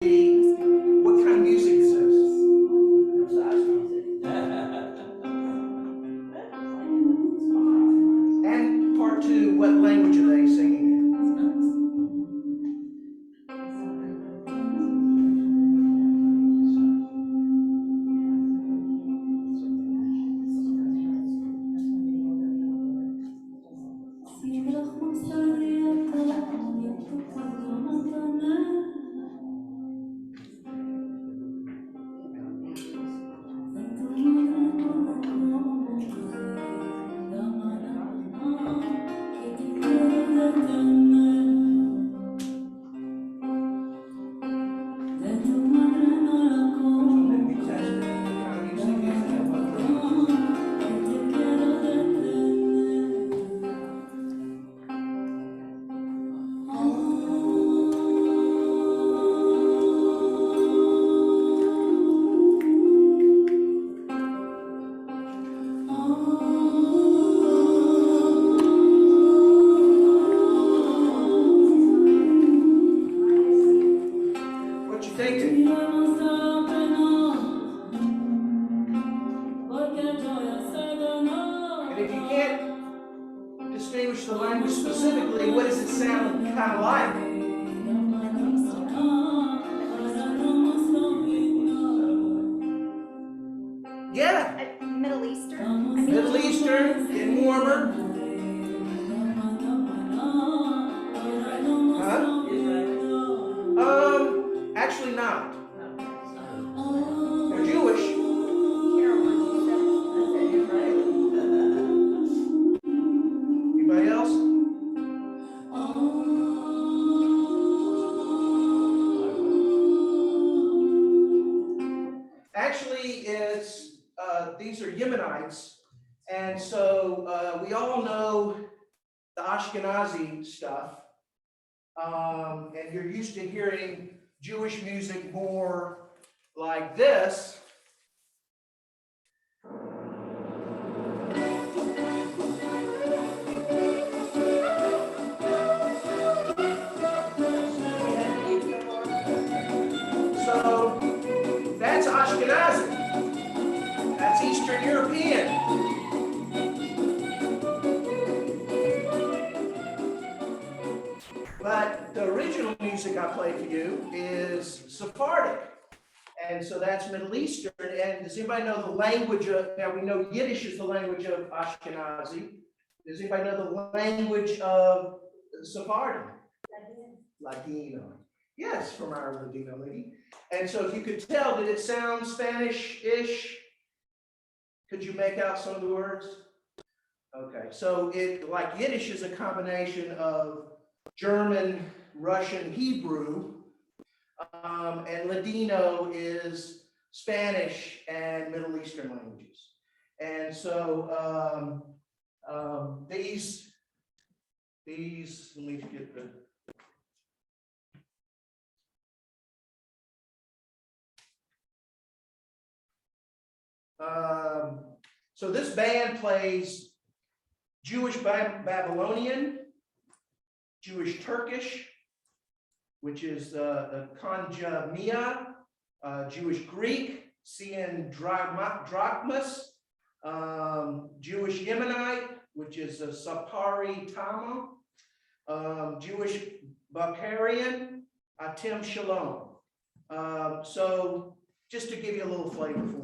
what kind of music is this? And part two, what language are they singing in? What you thinking? And if you can't distinguish the language specifically, what does it sound kind of like? Yeah. Middle Eastern. Middle Eastern, getting warmer. Huh? Actually not. They're Jewish. Anybody else? Actually, it's these are Yemenites, and so we all know the Ashkenazi stuff, and you're used to hearing Jewish music more like this. So that's Ashkenazi. That's Eastern European. But the original music I played for you is Sephardic. And so that's Middle Eastern. And does anybody know the language of, now we know Yiddish is the language of Ashkenazi. Does anybody know the language of Sephardi? Ladino. Yes, from our Ladino lady. And so if you could tell, did it sound Spanish-ish? Could you make out some of the words? Okay, so it, like Yiddish is a combination of German, Russian, Hebrew, and Ladino is Spanish and Middle Eastern languages. And so these, let me get the, so this band plays Jewish Babylonian, Jewish Turkish, which is the Konjamia, Jewish Greek, Cian Drachmas, Jewish Yemenite, which is a Sapari Tama, Jewish Bukharian, Atim Shalom. So just to give you a little flavor for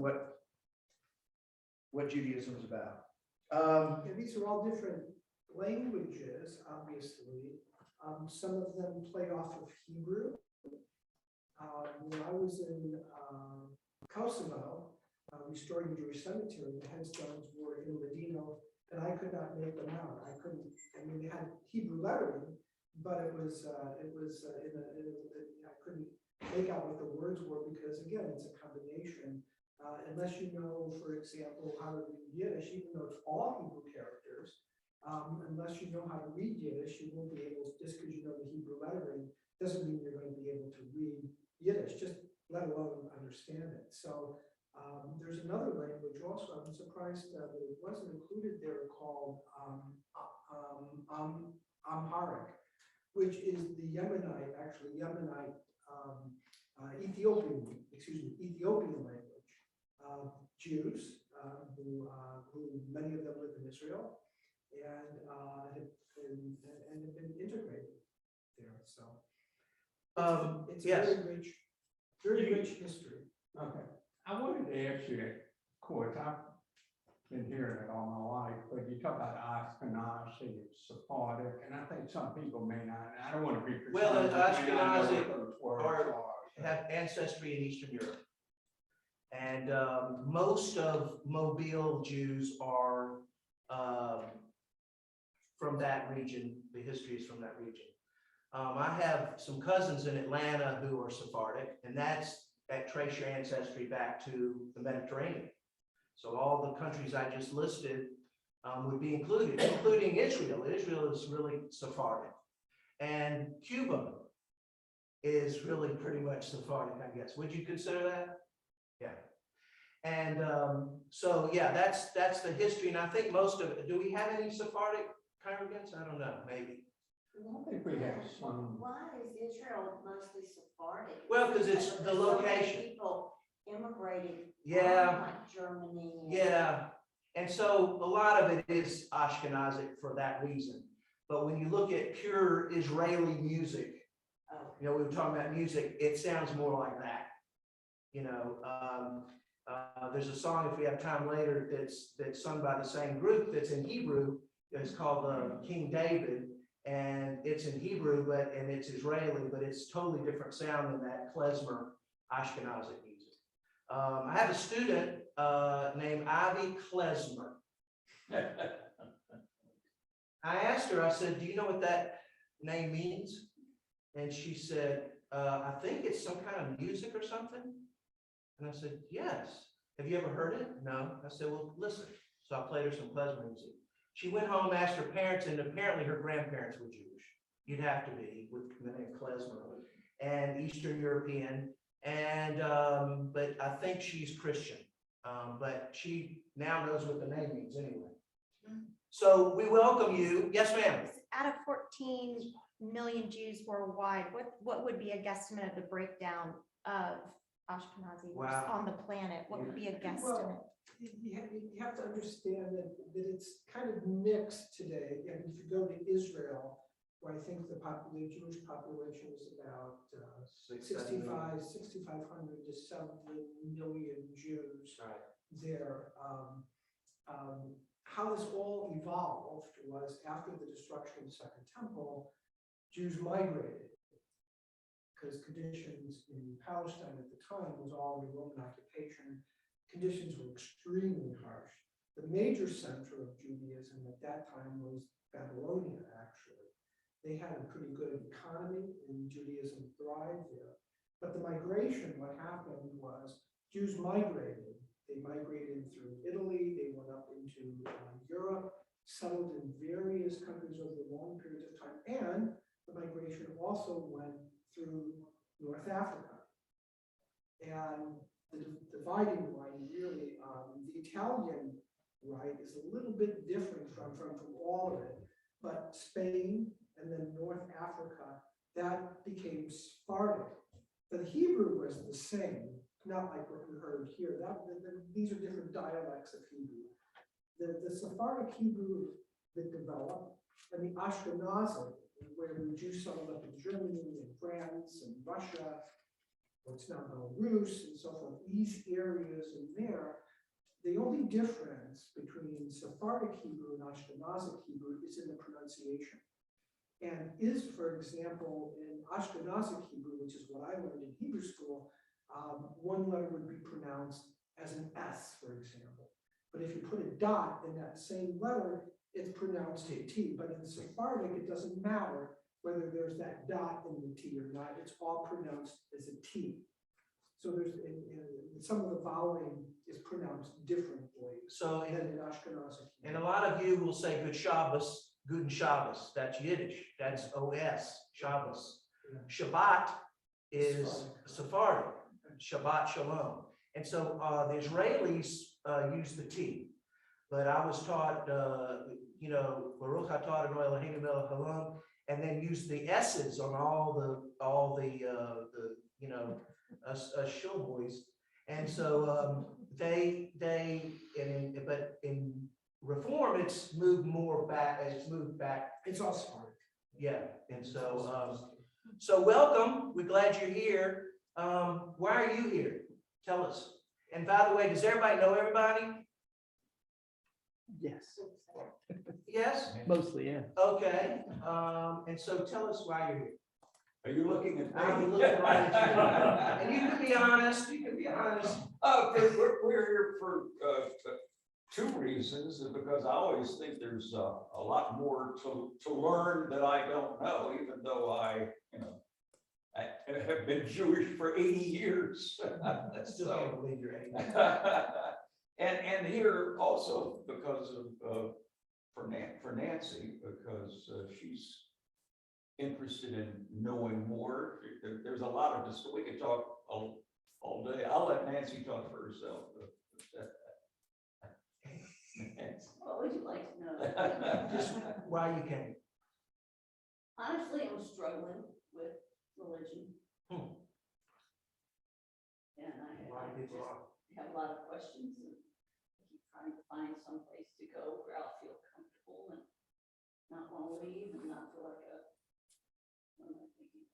what Judaism is about. Yeah, these are all different languages, obviously. Some of them play off of Hebrew. When I was in Kosovo, restoring the Jewish cemetery, the headstones were in Ladino, and I could not make them out. I mean, they had Hebrew lettering, but I couldn't make out what the words were because, again, it's a combination. Unless you know, for example, how to read Yiddish, even though it's all Hebrew characters, unless you know how to read Yiddish, you won't be able, just because you know the Hebrew lettering, doesn't mean you're going to be able to read Yiddish, just let alone understand it. So there's another language also, I'm surprised that it wasn't included there, called Amharic, which is the Yemenite Ethiopian language, Jews, who many of them live in Israel, and have been integrated there. So it's yes. very rich history. Okay, I wanted to ask you, of course, I've been hearing it all my life, but you talk about Ashkenazi, Sephardic, and I think some people may not, I don't want to be. Well, the presumptuous, may not know Ashkenazi what those words are- so. Have ancestry in Eastern Europe. And most of Mobile Jews are from that region. The history is from that region. I have some cousins in Atlanta who are Sephardic, and that trace your ancestry back to the Mediterranean. So all the countries I just listed would be included, including Israel. Israel is really Sephardic. And Cuba is really pretty much Sephardic, I guess. Would you consider that? Yeah. And so, yeah, that's the history. And I think most of it, do we have any Sephardic congregants? I don't know, maybe. I think we have some. Why is Israel mostly Sephardic? Well, because it's the so many location. people immigrated. Yeah. from, like Germany. and- Yeah, and so a lot of it is Ashkenazic for that reason. But when you look at pure Israeli music, Oh, you know, we were talking about music, it sounds more like that. You know, there's a song, if we have time later, that's sung by the same group that's in Hebrew. It's called King David, and it's in Hebrew, and it's Israeli, but it's totally different sound than that klezmer Ashkenazic music. I have a student named Ivy Klezmer. I asked her, I said, do you know what that name means? And she said, I think it's some kind of music or something. And I said, yes. Have you ever heard it? No. I said, well, listen. So I played her some klezmer music. She went home, asked her parents, and apparently her grandparents were Jewish. You'd have to be with the name klezmer, and Eastern European. And, but I think she's Christian. But she now knows what the name means anyway. So we welcome you. Yes, ma'am. Out of 14 million Jews worldwide, what would be a guesstimate of the breakdown of Ashkenazi Wow. on the planet? What would be a guesstimate? Well, you have to understand that it's kind of mixed today. And if you go to Israel, where I think the Jewish population is about 6,500 to 7 million Jews Right. there. How this all evolved was after the destruction of the Second Temple, Jews migrated because conditions in Palestine at the time was all in Roman occupation. Conditions were extremely harsh. The major center of Judaism at that time was Babylonia, actually. They had a pretty good economy and Judaism thrived there. But the migration, what happened was Jews migrated. They migrated through Italy, they went up into Europe, settled in various countries over long periods of time, and the migration also went through North Africa. And the dividing line really, the Italian right is a little bit different from all of it, but Spain and then North Africa, that became Sephardic. The Hebrew was the same, not like what we heard here. These are different dialects of Hebrew. The Sephardic Hebrew that developed, and the Ashkenazi, where the Jews settled up in Germany and France and Russia, what's now Belarus and so forth, these areas in there, the only difference between Sephardic Hebrew and Ashkenazic Hebrew is in the pronunciation. And is, for example, in Ashkenazic Hebrew, which is what I learned in Hebrew school, one letter would be pronounced as an S, for example. But if you put a dot in that same letter, it's pronounced a T. But in Sephardic, it doesn't matter whether there's that dot in the T or not. It's all pronounced as a T. So there's some of the voweling is pronounced differently So than in Ashkenazic. and a lot of you will say good Shabbos, Guten Shabbos. That's Yiddish. That's OS, Shabbos. Yeah. Shabbat is Sephardic. Shabbat Shalom. And so the Israelis use the T. But I was taught, Baruch atah Adonai Eloheinu melech haolam, and then use the S's on all the us shul boys. And so, but in Reform, it's moved more back, it's moved back. It's all smart. Yeah, and so welcome. We're glad you're here. Why are you here? Tell us. And by the way, does everybody know everybody? Yes, Yes? mostly, yeah. Okay. And so tell us why you're here. Are you looking at me? I'm looking right at you. And you can be honest, you can be honest. We're here for two reasons, because I always think there's a lot more to learn that I don't know, even though I have been Jewish for 80 years. I still can't believe you're 80. And here also because of for Nancy, because she's interested in knowing more. There's a lot of this, we could talk all day. I'll let Nancy talk for herself. What would you like to know? Just why you came. Honestly, I'm struggling with religion. Hmm. And Why I people are. just have a lot of questions and keep trying to find some place to go where I'll feel comfortable and not want to leave and not feel like what am I thinking?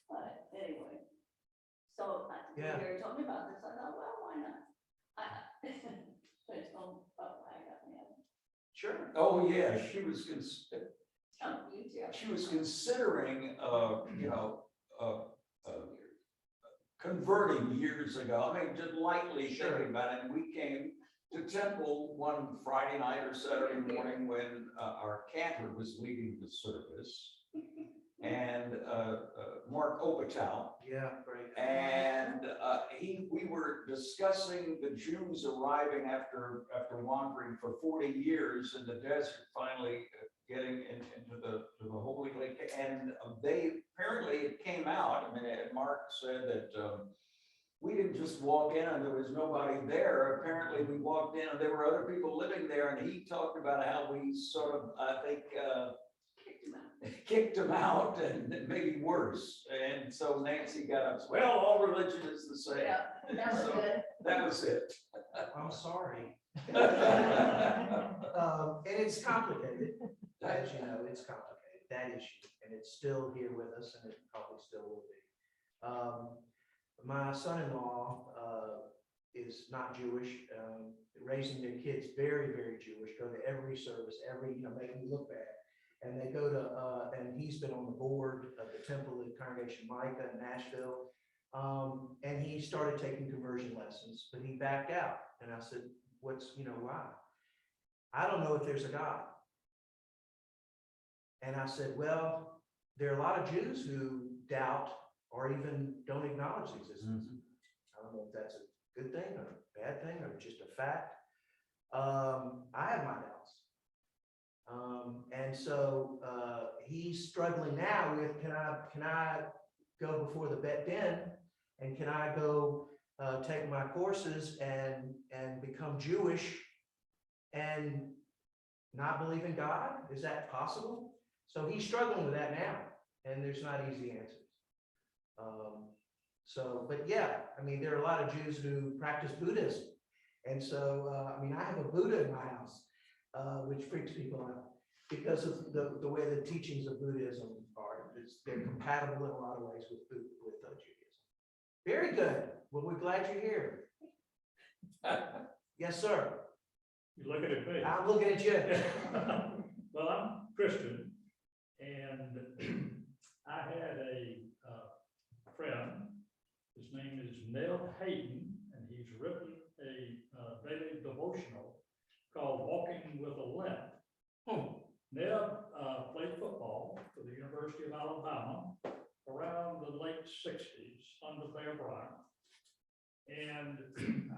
But anyway, so Yeah. Gary told me about this. I thought, well, why not? So I told him about why I got mad. Sure. Oh, yeah, she was You too. she was considering, converting years ago. I mean, just lightly Sure. thinking about it. And we came to temple one Friday night or Saturday morning when our cantor was leading the service, and Mark Obatow. Yeah, great. And we were discussing the Jews arriving after wandering for 40 years in the desert, finally getting into the Holy Lake. And apparently it came out. I mean, Mark said that we didn't just walk in and there was nobody there. Apparently we walked in and there were other people living there. And he talked about how we sort of, I think, kicked him out and maybe worse. And so Nancy got up, well, all religion is the same. Yeah, that was So good. that was it. I'm sorry. And it's complicated, as you know, it's complicated, that issue, and it's still here with us, and it probably still will be. My son-in-law is not Jewish, raising their kids very, very Jewish, go to every service, making me look bad. And they go to, and he's been on the board of the temple at Congregation Micah in Nashville. And he started taking conversion lessons, but he backed out. And I said, why? I don't know if there's a God. And I said, well, there are a lot of Jews who doubt or even don't acknowledge the existence. I don't know if that's a good thing or a bad thing or just a fact. I have my doubts. And so he's struggling now with, can I go before the Bet Din, and can I go take my courses and become Jewish and not believe in God? Is that possible? So he's struggling with that now, and there's not easy answers. But yeah, I mean, there are a lot of Jews who practice Buddhism. And so, I have a Buddha in my house, which freaks people out because of the way the teachings of Buddhism are. They're compatible in a lot of ways with Judaism. Very good. Well, we're glad you're here. Yes, sir. You're looking at me. I'm looking at you. Well, I'm Christian, and I had a friend. His name is Ned Hayden, and he's written a daily devotional called Walking with a Limp. Ned played football for the University of Alabama around the late 60s under Bear Bryant. And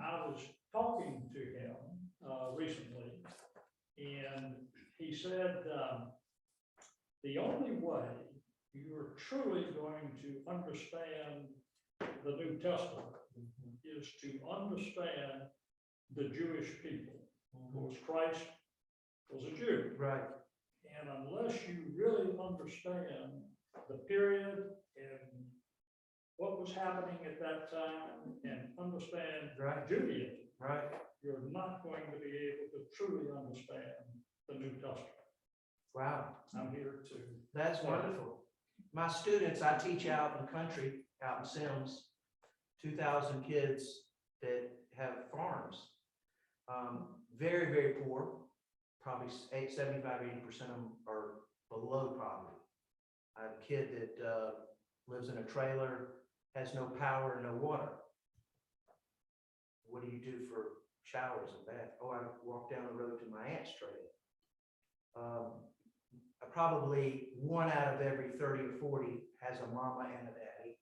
I was talking to him recently, and he said, the only way you're truly going to understand the New Testament is to understand the Jewish people. Of course, Christ was a Jew. Right. And unless you really understand the period in what was happening at that time and understand Right. Judaism, Right. you're not going to be able to truly understand the New Testament. Wow. I'm here to. That's wonderful. My students, I teach out in the country, out in Sims, 2,000 kids that have farms. Very, very poor, probably 75, 80% of them are below poverty. I have a kid that lives in a trailer, has no power and no water. What do you do for showers and bath? Oh, I walk down the road to my aunt's trailer. Probably 1 out of every 30 or 40 has a mama and a daddy.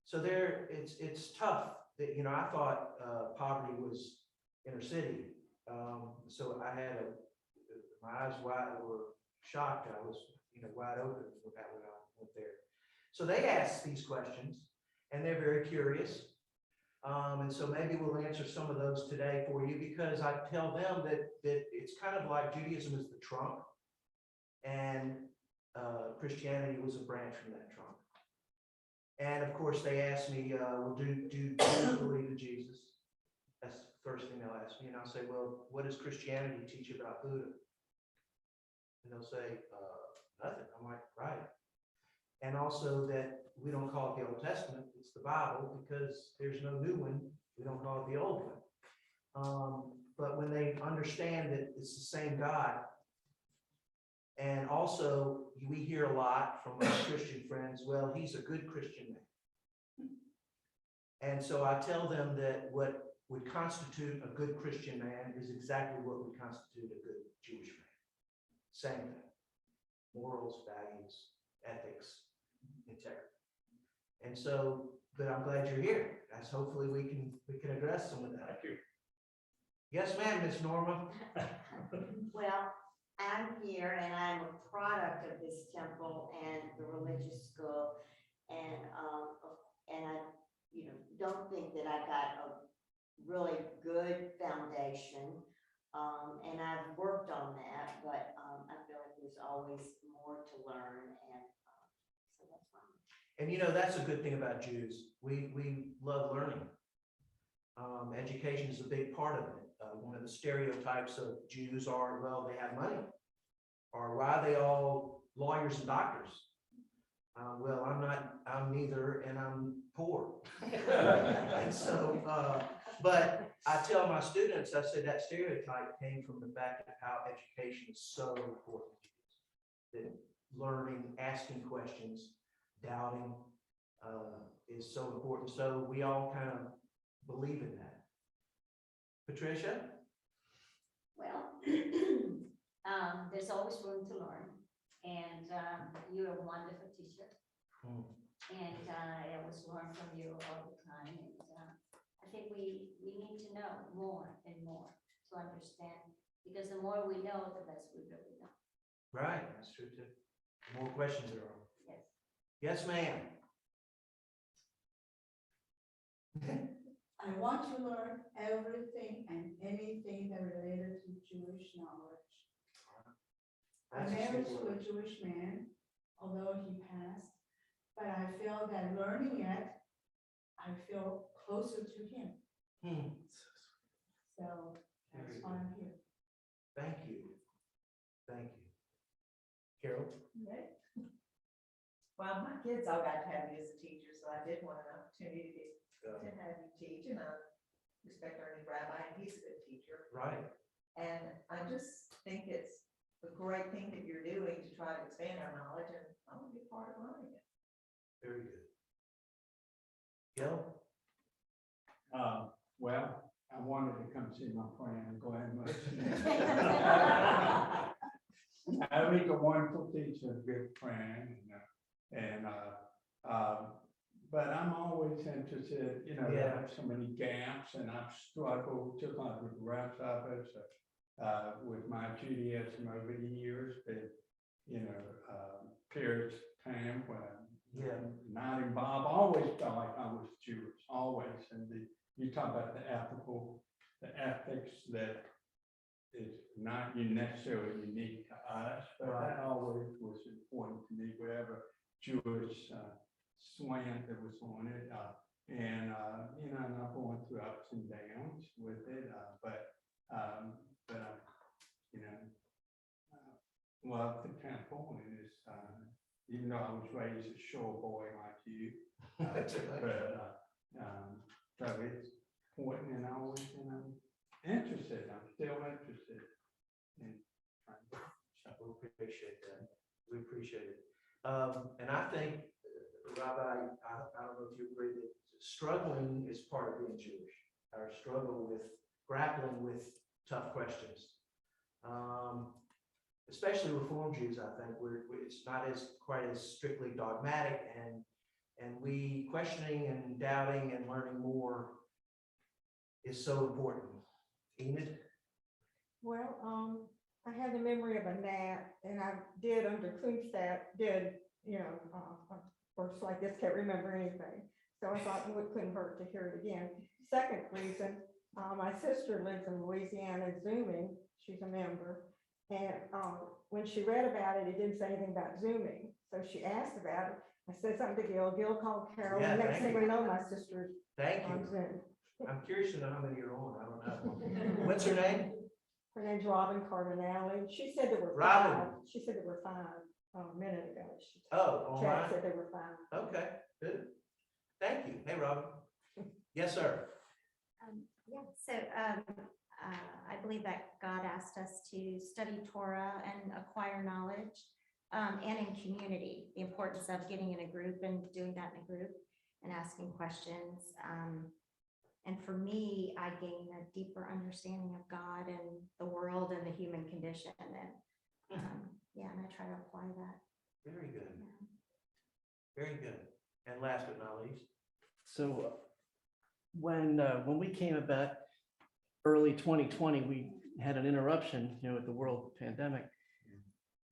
So there, it's tough. That, you know, I thought poverty was inner city. So I had my eyes were shocked. I was, wide open when I went there. So they ask these questions, and they're very curious. And so maybe we'll answer some of those today for you, because I tell them that it's kind of like Judaism is the trunk, and Christianity was a branch from that trunk. And of course, they ask me, well, do you believe in Jesus? That's the first thing they'll ask me. And I'll say, well, what does Christianity teach about Buddha? And they'll say, nothing. I'm like, right. And also that we don't call it the Old Testament, it's the Bible, because there's no new one. We don't call it the old one. But when they understand that it's the same God, and also we hear a lot from our Christian friends, well, he's a good Christian man. And so I tell them that what would constitute a good Christian man is exactly what would constitute a good Jewish man. Same thing. Morals, values, ethics, integrity. And so, but I'm glad you're here. As hopefully we can address some of that. Thank you. Yes, ma'am, Miss Norma. Well, I'm here and I'm a product of this temple and the religious school. And I, don't think that I got a really good foundation. And I've worked on that, but I feel like there's always more to learn, and so that's fine. And that's a good thing about Jews. We love learning. Education is a big part of it. One of the stereotypes of Jews are, well, they have money, or why are they all lawyers and doctors? Well, I'm neither, and I'm poor. And so, but I tell my students, I said that stereotype came from the fact of how education is so important. That learning, asking questions, doubting is so important. So we all kind of believe in that. Patricia? Well, there's always room to learn, and you're a wonderful teacher. And I always learn from you all the time, and I think we need to know more and more to understand, because the more we know, the less we really know. Right, that's true too. More questions that are. Yes. Yes, ma'am. I want to learn everything and anything that related to Jewish knowledge. I'm married to a Jewish man, although he passed, but I feel that learning it, I feel closer to him. So that's why I'm here. Thank you. Thank you. Carol? Okay. Well, my kids all got to have you as a teacher, so I did want an opportunity to have you teach, and I respect our new rabbi, and he's a good teacher. Right. And I just think it's a great thing that you're doing to try to expand our knowledge, and I want to be part of learning it. Very good. Gil? Well, I wanted to come see my friend. Go ahead and listen. He's a wonderful teacher, a good friend, but I'm always interested, there are so many gaps, and I've struggled just like with the rest of us with my Judaism over the years, but periods of time when I'm not involved, always felt like I was Jewish, always. And you talk about the ethics that is not necessarily unique to us, but that always was important to me, whatever Jewish slant that was on it. And I'm going through ups and downs with it, love the temple and it's, even though I was raised a shore boy like you. That's right. So it's important and I always, interested, I'm still interested in trying to. We appreciate that. We appreciate it. And I think, Rabbi, I don't know if you agree that struggling is part of being Jewish. Our struggle with grappling with tough questions. Especially Reform Jews, I think it's not quite as strictly dogmatic, and we questioning and doubting and learning more is so important. Enid? Well, I have the memory of a gnat, and I did under Klingstadt, works like this, can't remember anything. So I thought it couldn't hurt to hear it again. Second reason, my sister lives in Louisiana, Zooming, she's a member. And when she read about it, it didn't say anything about Zooming. So she asked about it. I said something to Gil. Gil called Carol. Yeah, And next thank thing you. we know, my sister's Thank on you. Zoom. I'm curious to know how many you're on. I don't know. What's her name? Her name's Robin Carbonelli. She said there were Robin. 5. She said there were 5 a minute ago. She Oh, all Chad right. said there were 5. Okay, good. Thank you. Hey, Robin. Yes, sir. So I believe that God asked us to study Torah and acquire knowledge, and in community, the importance of getting in a group and doing that in a group and asking questions. And for me, I gain a deeper understanding of God and the world and the human condition. And and I try to apply that. Very good. Very good. And last but not least. So when we came about early 2020, we had an interruption, with the world pandemic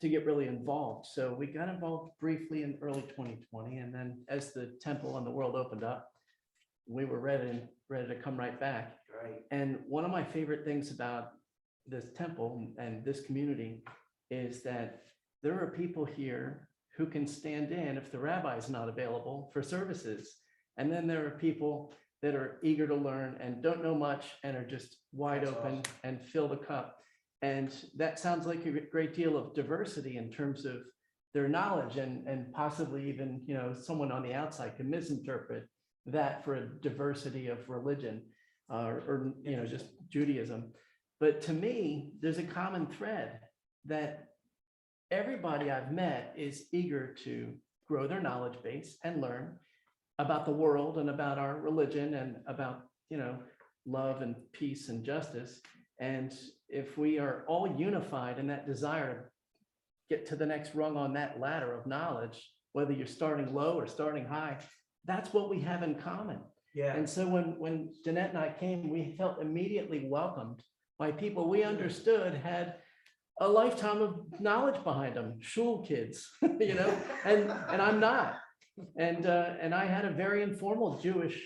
to get really involved. So we got involved briefly in early 2020. And then as the temple and the world opened up, we were ready to come right back. Great. And one of my favorite things about this temple and this community is that there are people here who can stand in if the rabbi is not available for services. And then there are people that are eager to learn and don't know much and are just wide That's open awesome. and fill the cup. And that sounds like a great deal of diversity in terms of their knowledge, and possibly even, someone on the outside can misinterpret that for a diversity of religion, or just Judaism. But to me, there's a common thread that everybody I've met is eager to grow their knowledge base and learn about the world and about our religion and about, love and peace and justice. And if we are all unified in that desire to get to the next rung on that ladder of knowledge, whether you're starting low or starting high, that's what we have in common. Yeah. And so when Danette and I came, we felt immediately welcomed by people we understood had a lifetime of knowledge behind them, shul kids, and I'm not. And I had a very informal Jewish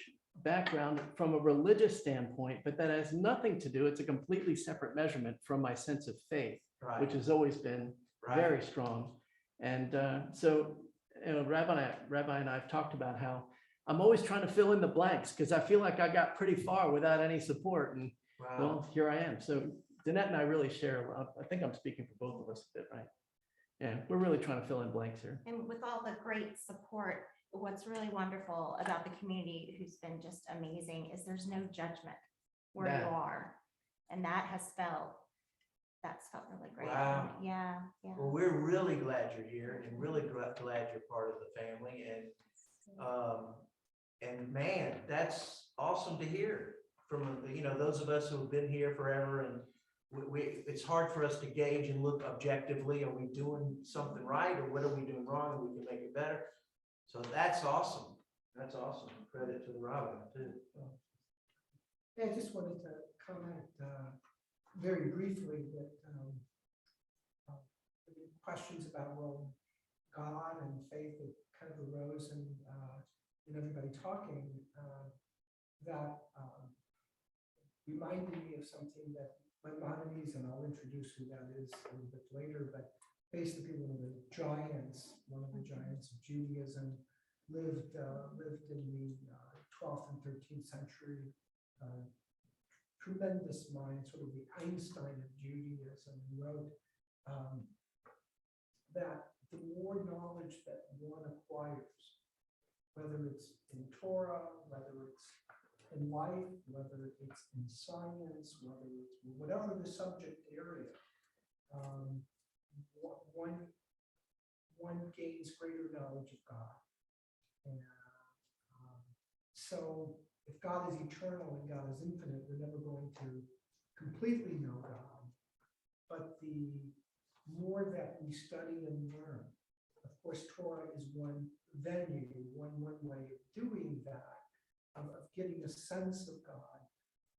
background from a religious standpoint, but that has nothing to do, it's a completely separate measurement from my sense of faith, Right. which has always been Right. very strong. And so Rabbi and I have talked about how I'm always trying to fill in the blanks because I feel like I got pretty far without any support. And Wow. well, here I am. So Danette and I really share, I think I'm speaking for both of us a bit, right? Yeah, we're really trying to fill in blanks here. And with all the great support, what's really wonderful about the community, who's been just amazing, is there's no judgment where you Yeah. are. And that's felt really great. Wow. Yeah. Well, we're really glad you're here and really glad you're part of the family. And man, that's awesome to hear from, those of us who have been here forever. And it's hard for us to gauge and look objectively. Are we doing something right, or what are we doing wrong, and we can make it better? So that's awesome. That's awesome. Credit to the Robin too. Yeah, I just wanted to comment very briefly that questions about, well, God and faith that kind of arose and everybody talking, that reminded me of something that Maimonides, and I'll introduce who that is a little bit later, but basically one of the giants of Judaism, lived in the 12th and 13th century. Tremendous mind, sort of the Einstein of Judaism, and wrote that the more knowledge that one acquires, whether it's in Torah, whether it's in life, whether it's in science, whether it's whatever the subject area, one gains greater knowledge of God. And so if God is eternal and God is infinite, we're never going to completely know God. But the more that we study and learn, of course, Torah is one venue, one way of doing that, of getting a sense of God.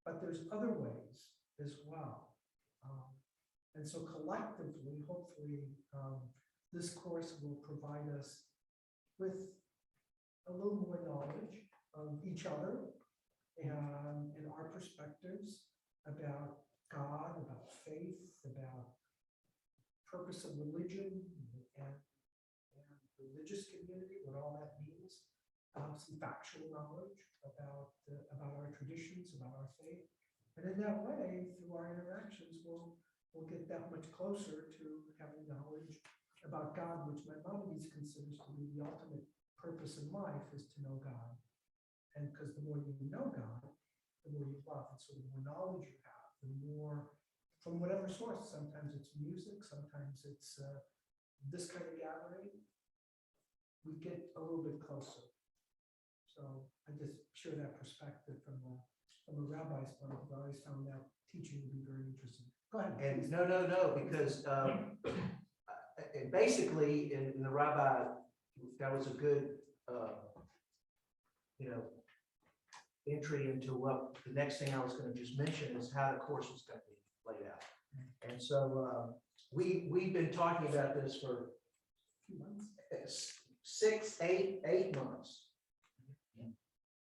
But there's other ways as well. And so collectively, hopefully, this course will provide us with a little more knowledge of each other and our perspectives about God, about faith, about purpose of religion and religious community, what all that means, some factual knowledge about our traditions, about our faith. And in that way, through our interactions, we'll get that much closer to having knowledge about God, which Maimonides considers to be the ultimate purpose in life, is to know God. And because the more you know God, the more you love. And so the more knowledge you have, the more, from whatever source, sometimes it's music, sometimes it's this kind of gathering, we get a little bit closer. So I just share that perspective from a rabbi's point of view. I always found that teaching to be very interesting. Go ahead. And no, because and basically in the rabbi, that was a good, entry into what the next thing I was going to just mention is how the course is going to be laid out. And so we've been talking about this for a few months, 8 months.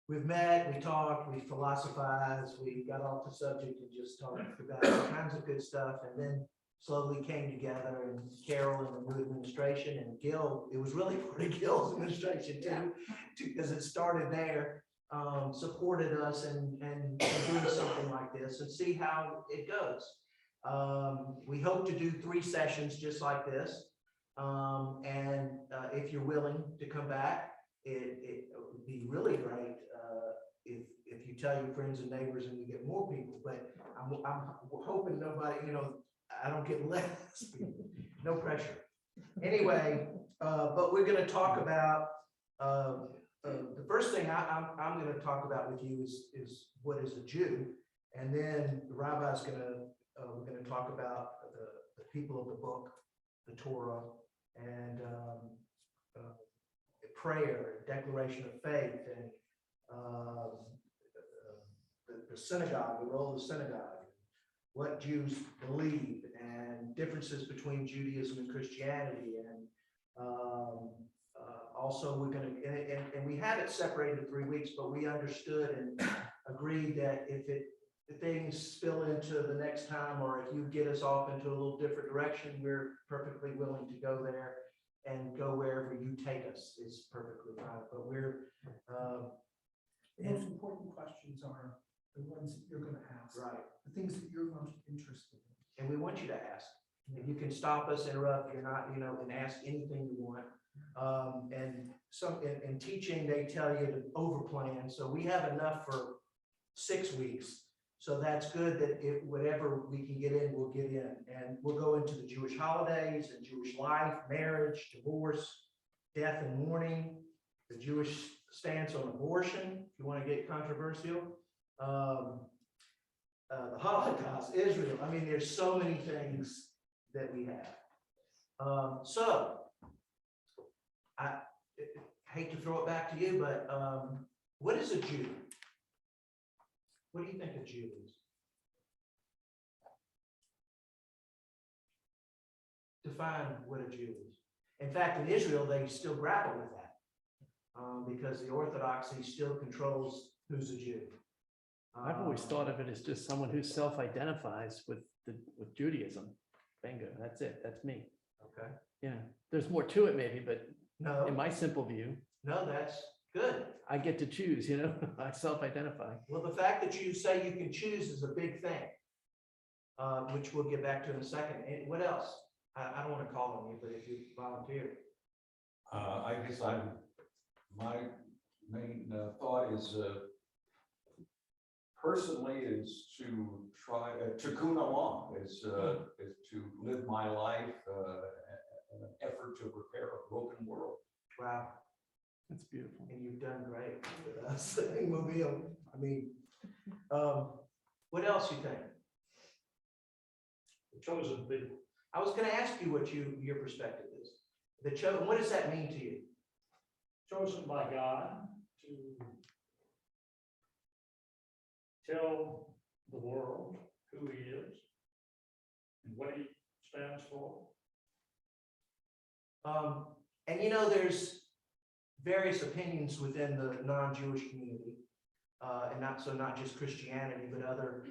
We've met, we talked, we philosophized, we got off the subject and just talked about all kinds of good stuff, and then slowly came together, and Carol and the new administration and Gil, it was really part of Gil's administration too, because it started there, supported us and doing something like this and see how it goes. We hope to do 3 sessions just like this. And if you're willing to come back, it would be really great if you tell your friends and neighbors and we get more people, but I'm hoping nobody, I don't get less people, no pressure. Anyway, but we're going to talk about, the first thing I'm going to talk about with you is what is a Jew. And then the rabbi's we're going to talk about the people of the book, the Torah, and prayer, declaration of faith, and the synagogue, the role of the synagogue, what Jews believe, and differences between Judaism and Christianity, and also we're going to, and we have it separated in 3 weeks, but we understood and agreed that if things spill into the next time, or if you get us off into a little different direction, we're perfectly willing to go there and go wherever you take us. Is perfectly fine. But the most important questions are the ones that you're going to ask, right, the things that you're most interested in. and we want you to ask. And you can stop us, interrupt. You're not, and ask anything you want. And some in teaching, they tell you to overplan. So we have enough for 6 weeks. So that's good that whatever we can get in, we'll get in. And we'll go into the Jewish holidays and Jewish life, marriage, divorce, death and mourning, the Jewish stance on abortion, if you want to get controversial, the Holocaust, Israel. I mean, there's so many things that we have. So I hate to throw it back to you, but what is a Jew? What do you think a Jew is? Define what a Jew is. In fact, in Israel, they still grapple with that because the Orthodoxy still controls who's a Jew. I've always thought of it as just someone who self-identifies with Judaism. Bingo, that's it. That's me. Okay. Yeah, there's more to it maybe, but in No, my simple view, no, that's good. I get to choose, I self-identify. Well, the fact that you say you can choose is a big thing, which we'll get back to in a second. And what else? I don't want to call on you, but if you volunteer. I guess my main thought is, personally, is to try, tikkun olam, is to live my life in an effort to repair a broken world. Wow. That's beautiful. And you've done great with us in Mobile. I mean, what else you think? The chosen people. I was going to ask you what your perspective is. The chosen, what does that mean to you? Chosen by God to tell the world who he is and what he stands for. And there's various opinions within the non-Jewish community, and not just Christianity, but other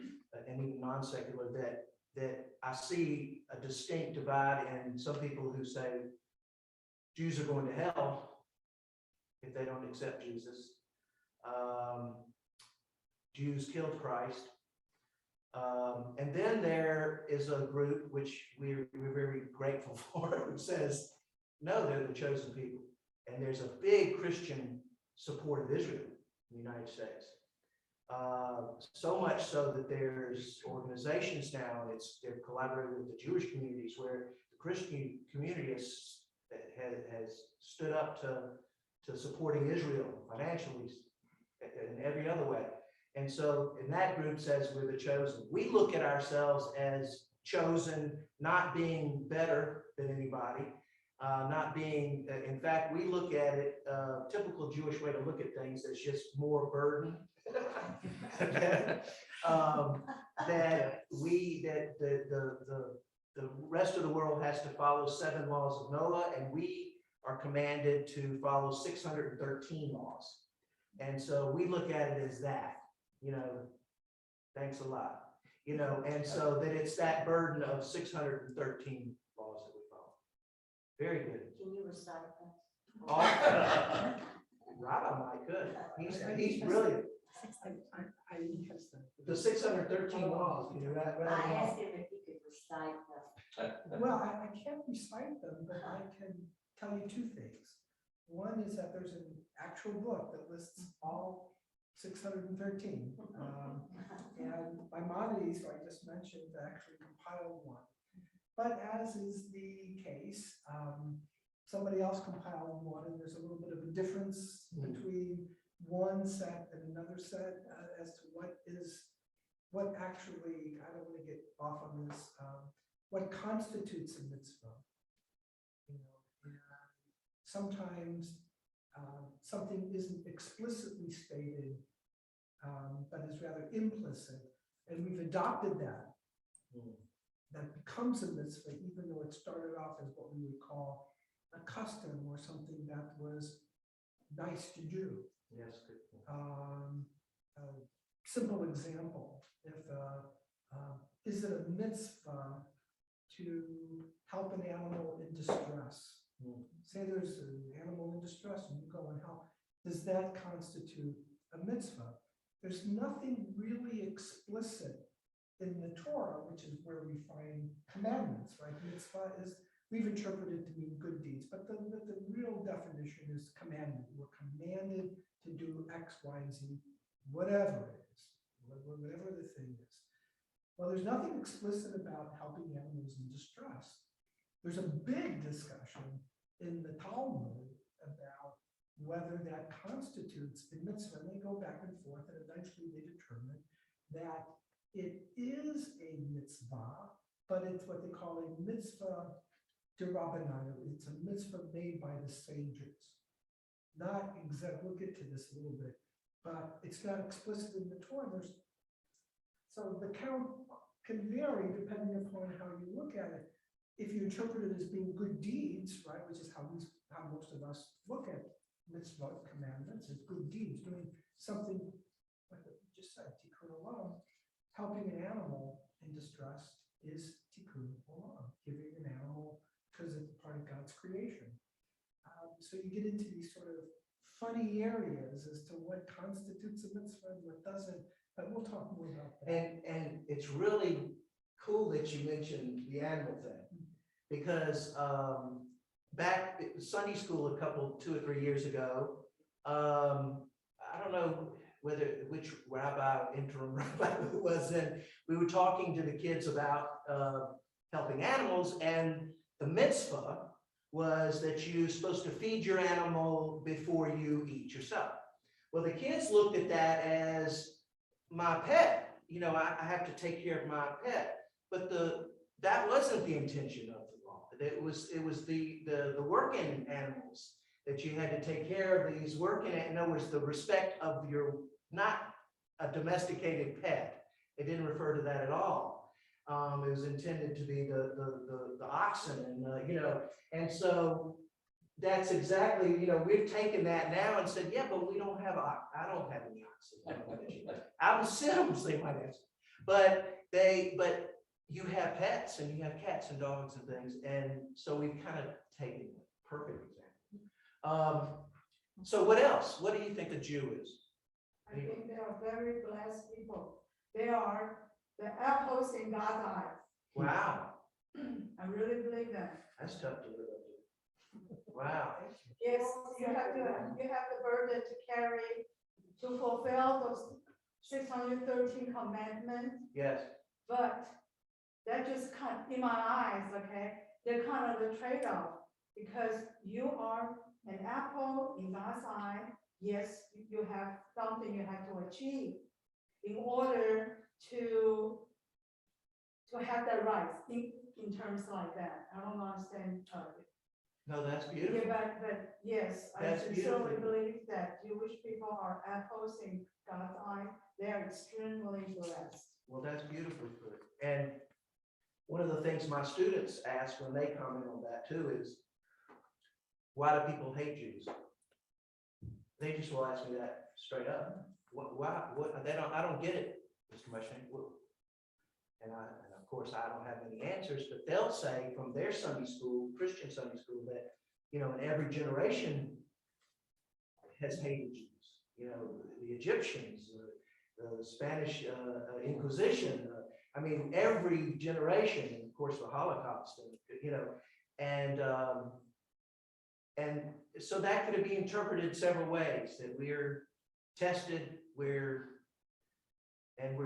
and even non-secular, that I see a distinct divide in some people who say Jews are going to hell if they don't accept Jesus. Jews killed Christ. And then there is a group which we're very grateful for, who says, no, they're the chosen people. And there's a big Christian support of Israel in the United States. So much so that there's organizations now, they're collaborating with the Jewish communities, where the Christian community has stood up to supporting Israel financially in every other way. And so, and that group says we're the chosen. We look at ourselves as chosen, not being better than anybody, not being, in fact, we look at it, typical Jewish way to look at things, as just more burden. that the rest of the world has to follow 7 laws of Noah, and we are commanded to follow 613 laws. And so we look at it as that, thanks a lot, and so that it's that burden of 613 laws that we follow. Very good. Can you recite that? Oh, Rabbi Mike could. He's brilliant. I didn't catch that. The 613 laws, I asked him if he could recite them. Well, I can't recite them, but I can tell you 2 things. One is that there's an actual book that lists all 613. And Maimonides, who I just mentioned, actually compiled one. But as is the case, somebody else compiled one, and there's a little bit of a difference between one set and another set as to what actually, I don't want to get off on this, what constitutes a mitzvah. Sometimes something isn't explicitly stated, but is rather implicit, and we've adopted that. That becomes a mitzvah, even though it started off as what we would call a custom or something that was nice to do. Yes, good. A simple example, is it a mitzvah to help an animal in distress? Say there's an animal in distress and you go and help. Does that constitute a mitzvah? There's nothing really explicit in the Torah, which is where we find commandments, right? Mitzvah is, we've interpreted to mean good deeds, but the real definition is commandment. We're commanded to do X, Y, and Z, whatever it is, whatever the thing is. Well, there's nothing explicit about helping animals in distress. There's a big discussion in the Talmud about whether that constitutes a mitzvah. And they go back and forth, and eventually they determine that it is a mitzvah, but it's what they call a mitzvah d'Rabbanan. It's a mitzvah made by the sages. Not exact, we'll get to this a little bit, but it's not explicit in the Torah. So the count can vary depending upon how you look at it. If you interpret it as being good deeds, right, which is how most of us look at mitzvot, commandments, as good deeds, doing something like what you just said, tikkun olam, helping an animal in distress is tikkun olam, giving an animal, because it part of God's creation. So you get into these sort of funny areas as to what constitutes a mitzvah and what doesn't, but we'll talk more about that. And it's really cool that you mentioned the animal thing, because back at Sunday school two or 3 years ago, I don't know which rabbi, interim rabbi it was then, we were talking to the kids about helping animals, and the mitzvah was that you're supposed to feed your animal before you eat yourself. Well, the kids looked at that as my pet. I have to take care of my pet, but that wasn't the intention of the law. It was the working animals that you had to take care of. These working, in other words, the respect of your, not a domesticated pet. It didn't refer to that at all. It was intended to be the oxen, and and so that's exactly, we've taken that now and said, yeah, but we don't have, I don't have any oxen. Out in Sims, they might have, but you have pets and you have cats and dogs and things, and so we've kind of taken a perfect example. So what else? What do you think a Jew is? I think they are very blessed people. They are the apples in God's eyes. Wow, I really believe that. that's tough to live up to. Wow. Yes, you have the burden to carry, to fulfill those 613 commandments, Yes. but that just kind in my eyes, okay, they're kind of the trade-off, because you are an apple in God's eye. Yes, you have something you have to achieve in order to have that rights in terms like that. I don't understand. No, that's Yeah, beautiful. but yes, I That's sincerely beautiful. believe that Jewish people are apples in God's eye. They are extremely blessed. Well, that's beautifully put. And one of the things my students ask when they comment on that too is, why do people hate Jews? They just will ask me that straight up. Why? I don't get it, Mr. Mushing. And of course, I don't have any answers, but they'll say from their Sunday school, Christian Sunday school, that, in every generation has hated Jews. The Egyptians, the Spanish Inquisition. Every generation, and of course, the Holocaust, and so that could be interpreted several ways, that we're tested, we're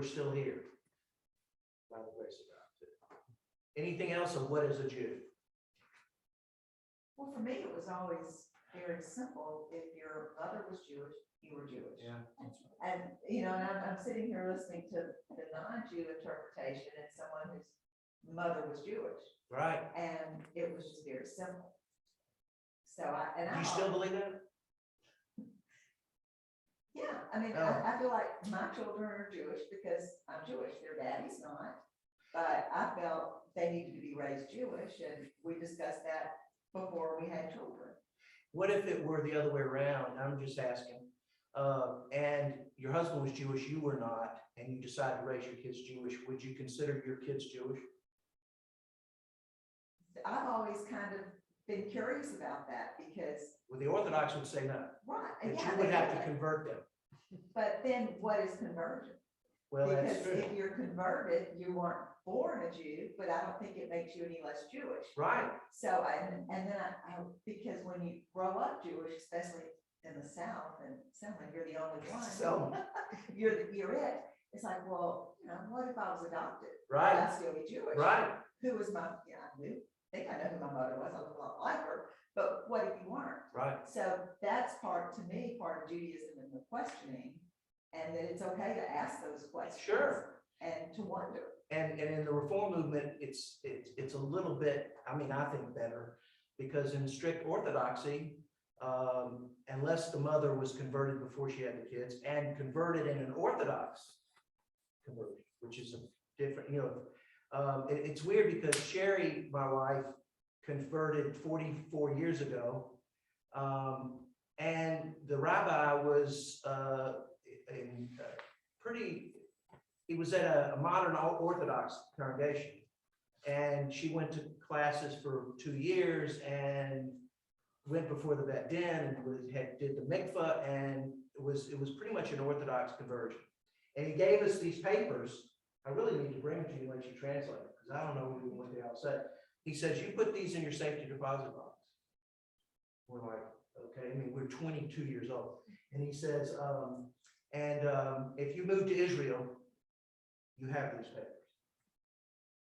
still here by the grace of God. Anything else on what is a Jew? Well, for me, it was always very simple. If your mother was Jewish, you were Jewish. Yeah. And, and I'm sitting here listening to the non-Jew interpretation and someone whose mother was Jewish. Right. And it was just very simple. So Do you still believe that? Yeah, Oh. I feel like my children are Jewish because I'm Jewish. Their daddy's not. But I felt they needed to be raised Jewish, and we discussed that before we had children. What if it were the other way around? I'm just asking. And your husband was Jewish, you were not, and you decided to raise your kids Jewish. Would you consider your kids Jewish? I've always kind of been curious about that because. Well, the Orthodox would say no. Right. That yeah, you would they have to would. convert them. But then what is conversion? Well, that's Because true. if you're converted, you weren't born a Jew, but I don't think it makes you any less Jewish. Right. So and then I because when you grow up Jewish, especially in the South, and it sounds like you're the only one. So, you're it. It's like, well, what if I was adopted? right. Would I still be Jewish? Right. Who was my? Yeah, I think I know who my mother was. I look a lot like her. But what if you weren't? Right. So that's part of Judaism and the questioning, and that it's okay to ask those questions. Sure. And to wonder. And in the Reform movement, it's a little bit, I think better, because in strict Orthodoxy, unless the mother was converted before she had the kids and converted in an Orthodox conversion, which is a different, it's weird because Sherry, my wife, converted 44 years ago, and the rabbi was he was at a modern Orthodox congregation, and she went to classes for 2 years and went before the Bet Din and did the mikvah, and it was pretty much an Orthodox conversion. And he gave us these papers. I really need to bring them to you and let you translate it, because I don't know even what they all say. He says, you put these in your safety deposit box. We're like, okay, I mean, we're 22 years old. And he says, if you move to Israel, you have these papers.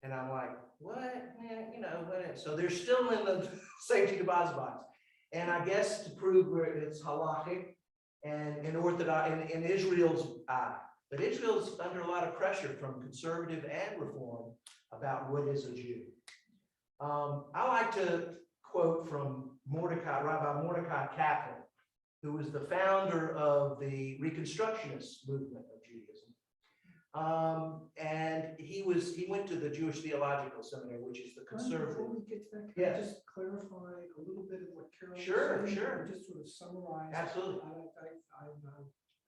And I'm like, what, man, so they're still in the safety deposit box. And I guess to prove where it's halachic and in Orthodox, in Israel's eye. But Israel's under a lot of pressure from conservative and reform about what is a Jew. I like to quote from Rabbi Mordecai Kaplan, who was the founder of the Reconstructionist movement of Judaism. And he went to the Jewish Theological Seminary, which is the conservative. Before we get to that, can I Yes. just clarify a little bit of what Carol was Sure, saying, sure. and just sort of summarize. Absolutely. I've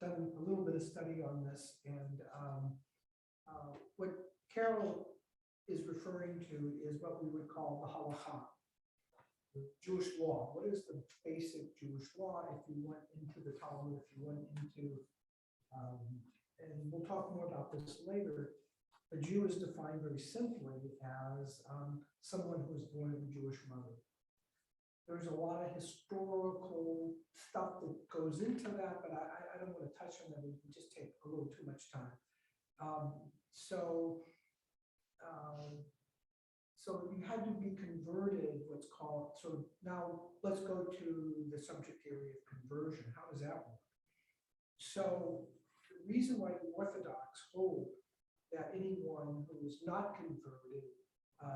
done a little bit of study on this, and what Carol is referring to is what we would call the halakha, the Jewish law. What is the basic Jewish law? If you went into the Talmud, if you went into, and we'll talk more about this later, a Jew is defined very simply as someone who was born of a Jewish mother. There's a lot of historical stuff that goes into that, but I don't want to touch on that. It would just take a little too much time. So you had to be converted, what's called, so now let's go to the subject area of conversion. How does that work? So the reason why the Orthodox hold that anyone who is not converted,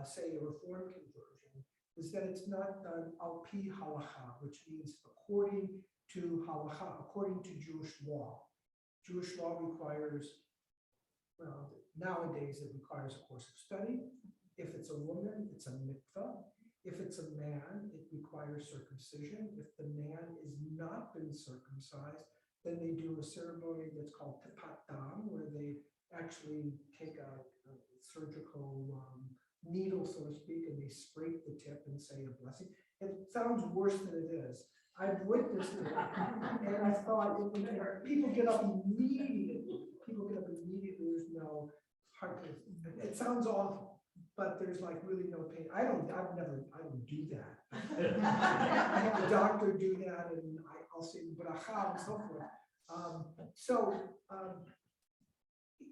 say a Reformed conversion, is that it's not done al pi halacha, which means according to halacha, according to Jewish law. Jewish law requires, well, nowadays it requires a course of study. If it's a woman, it's a mikvah. If it's a man, it requires circumcision. If the man is not been circumcised, then they do a ceremony that's called tipat dam, where they actually take a surgical needle, so to speak, and they scrape the tip and say a blessing. It sounds worse than it is. I've witnessed it, and I thought, people get up immediately. There's no heart. It sounds awful, but there's like really no pain. I don't do that. I have a doctor do that, and I'll say bracha and so forth.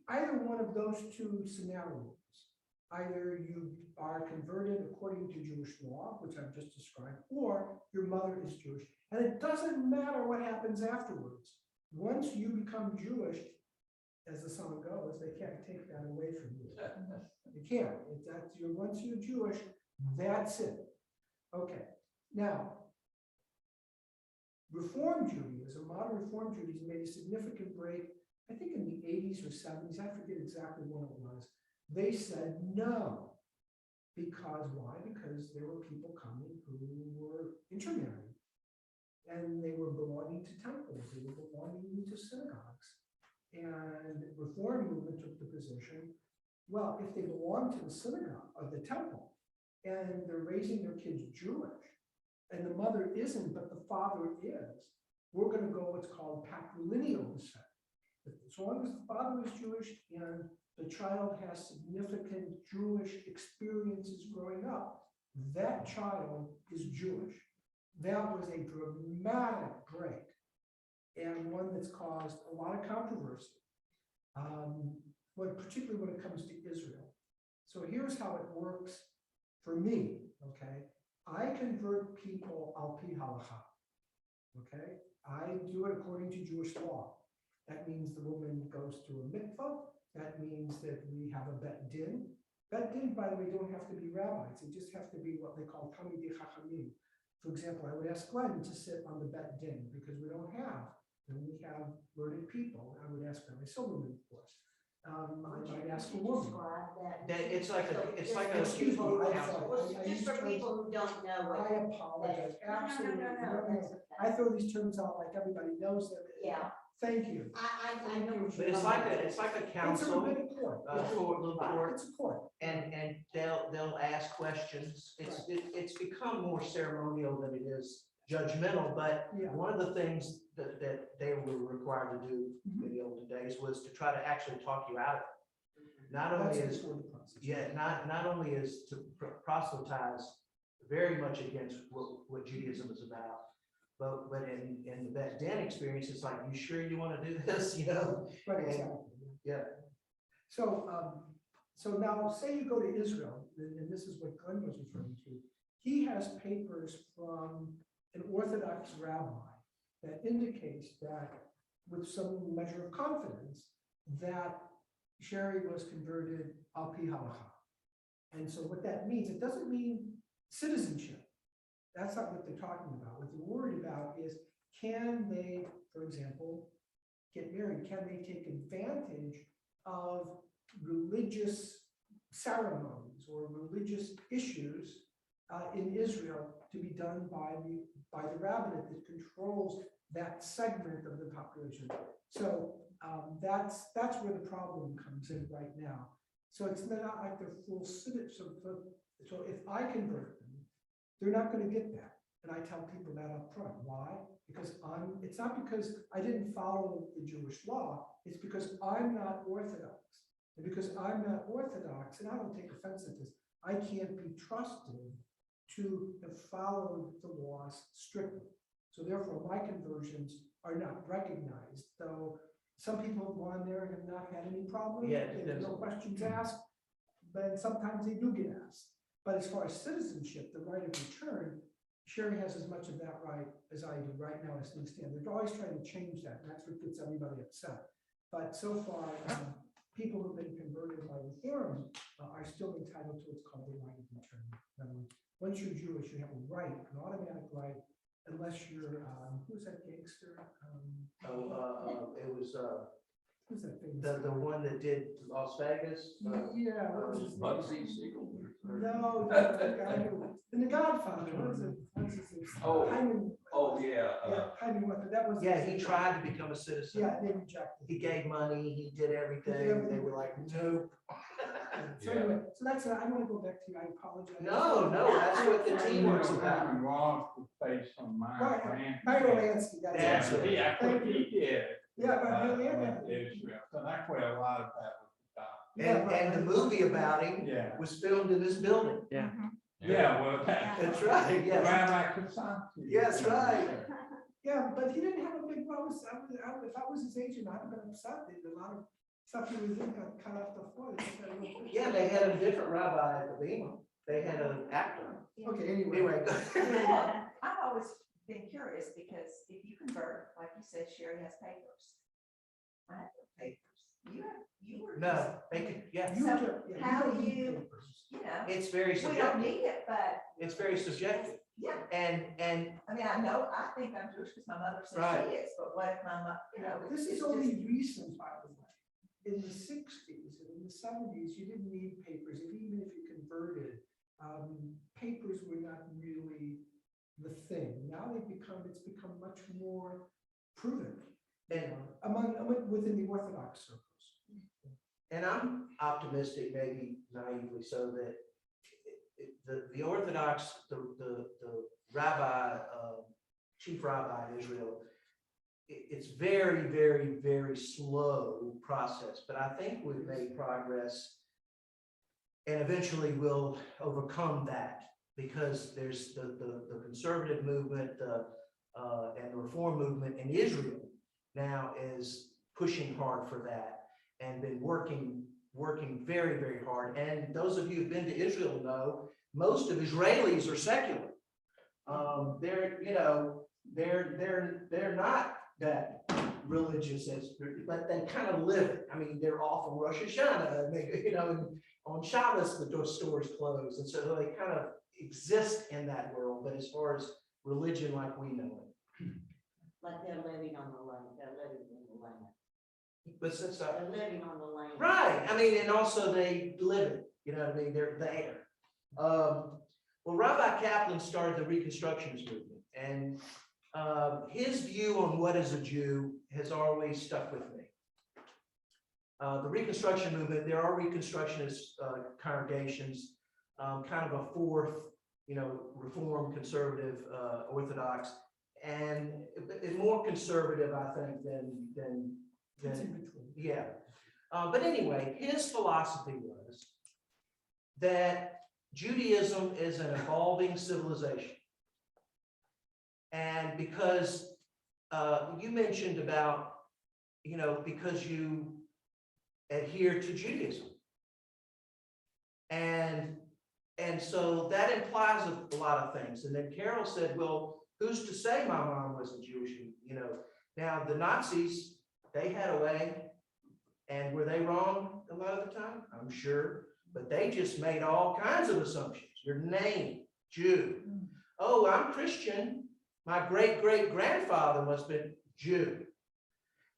Either one of those two scenarios, either you are converted according to Jewish law, which I've just described, or your mother is Jewish. And it doesn't matter what happens afterwards. Once you become Jewish, as the song goes, they can't take that away from you. You can't. Once you're Jewish, that's it. Okay. Now, Reform Judaism, modern Reform Judaism made a significant break, I think in the 80s or 70s, I forget exactly when it was. They said no. Because why? Because there were people coming who were intermarried. And they were belonging to temples, they were belonging to synagogues. And the Reform movement took the position, well, if they belong to the synagogue or the temple, and they're raising their kids Jewish, and the mother isn't, but the father is, we're going to go what's called patrilineal descent. As long as the father is Jewish and the child has significant Jewish experiences growing up, that child is Jewish. That was a dramatic break, and one that's caused a lot of controversy, particularly when it comes to Israel. So here's how it works for me, okay? I convert people al pi halacha, okay? I do it according to Jewish law. That means the woman goes through a mikvah. That means that we have a bet din. Bet din, by the way, don't have to be rabbis. They just have to be what they call talmidei chachamim. For example, I would ask Glenn to sit on the bet din because we don't have, and we have learned people. I would ask Rabbi Silverman, of course. I might ask a woman. It's like a Excuse me, Just for people who don't know what. I apologize. No, no, no, Absolutely. no, no, that's okay. I throw these terms out like everybody knows them. Yeah. Thank you. I know. what But you're it's like a It's a council, rabbinic court. little court, It's a court. and they'll ask questions. It's become more ceremonial than it is judgmental, but Yeah. one of the things that they were required to do in the olden days was to try to actually talk you out of it. Not only That's is, before the process. yeah, not only is to proselytize very much against what Judaism is about, but in the Beth Den experience, it's like, you sure you want to do this, you know? Right, And- exactly. Yeah. So now say you go to Israel, and this is what Glenn was referring to. He has papers from an Orthodox rabbi that indicates that with some measure of confidence that Sherry was converted al pi halacha. And so what that means, it doesn't mean citizenship. That's not what they're talking about. What they're worried about is, can they, for example, get married? Can they take advantage of religious ceremonies or religious issues in Israel to be done by the rabbinate that controls that segment of the population? So that's where the problem comes in right now. So it's not like they're full citizens. So if I convert them, they're not going to get that. And I tell people that up front. Why? Because it's not because I didn't follow the Jewish law, it's because I'm not Orthodox. And because I'm not Orthodox, and I don't take offense at this, I can't be trusted to have followed the laws strictly. So therefore, my conversions are not recognized, though some people have gone there and have not had any problem. Yeah, They have no questions asked, but sometimes they do get asked. But as far as citizenship, the right of return, Sherry has as much of that right as I do right now as things stand. They're always trying to change that, and that's what gets everybody upset. But so far, people who've been converted by reform are still entitled to what's called the right of return. Once you're Jewish, you have a right, an automatic right, unless you're, who's that gangster? It was Who's that famous? the one that did Las Vegas. Yeah, what was his name? Bugsy Siegel. No, the guy who, in The Godfather, what's his name? Oh. Hyman. Oh, yeah. Yeah, Hyman, what, that was. Yeah, he tried to become a citizen. Yeah, they rejected. He gave money, he did everything. They were like, nope. So anyway, so that's, I want to go back to you, I apologize. No, that's what the teamwork's about. Having lost the face on my Right, land. Myro Lansky, That's that's it. it. Yeah, Thank what he did. Yeah, but with yeah. Israel. So that's where a lot of that was about. And the movie about him Yeah. was filmed in this building. Yeah. Yeah, well, That's right, yes. Rabbi Kasanti. Yes, right. Yeah, but he didn't have a big role. If I was his agent, I'd have been upset. A lot of stuff he was in got cut off the floor. Yeah, they had a different rabbi at the Bema. They had an actor. Okay, anyway. Anyway. Well, I've always been curious because if you convert, like you said, Sherry has papers. I have no papers. You were. No, they could, yes. You So, don't- yeah, how don't do need you- papers. You know, It's very we don't subjective. need it, but It's very subjective. yeah, And I mean, I think I'm Jewish because my mother says Right. she is, but what if my mother, you know. This it's is only just- recent, by the way. In the 60s and in the 70s, you didn't need papers. Even if you converted, papers were not really the thing. Now it's become much more prudent within the Orthodox circles. And I'm optimistic, maybe naively so, that the Orthodox, the rabbi, chief rabbi in Israel, it's very, very, very slow process, but I think we've made progress and eventually we'll overcome that because there's the conservative movement and the reform movement in Israel now is pushing hard for that and been working very, very hard. And those of you who've been to Israel know most of Israelis are secular. They're not that religious but they kind of live it. I mean, they're off on Rosh Hashanah, and they, and on Shabbos the stores close, and so they kind of exist in that world. But as far as religion, like we know it, Like they're living on the land, they're living in the land. but since They're living on the land. right, I mean, and also they live it. You know what I mean? They're there. Well, Rabbi Kaplan started the Reconstructionist movement, and his view on what is a Jew has always stuck with me. The Reconstruction movement, there are Reconstructionist congregations, kind of a fourth, Reform, conservative, Orthodox, and more conservative, I think, than yeah. But anyway, his philosophy was that Judaism is an evolving civilization. And because you mentioned about, because you adhere to Judaism. And so that implies a lot of things. And then Carol said, well, who's to say my mom wasn't Jewish? Now the Nazis, they had a way, and were they wrong a lot of the time? I'm sure, but they just made all kinds of assumptions. Your name, Jew. Oh, I'm Christian. My great-great-grandfather must have been Jew.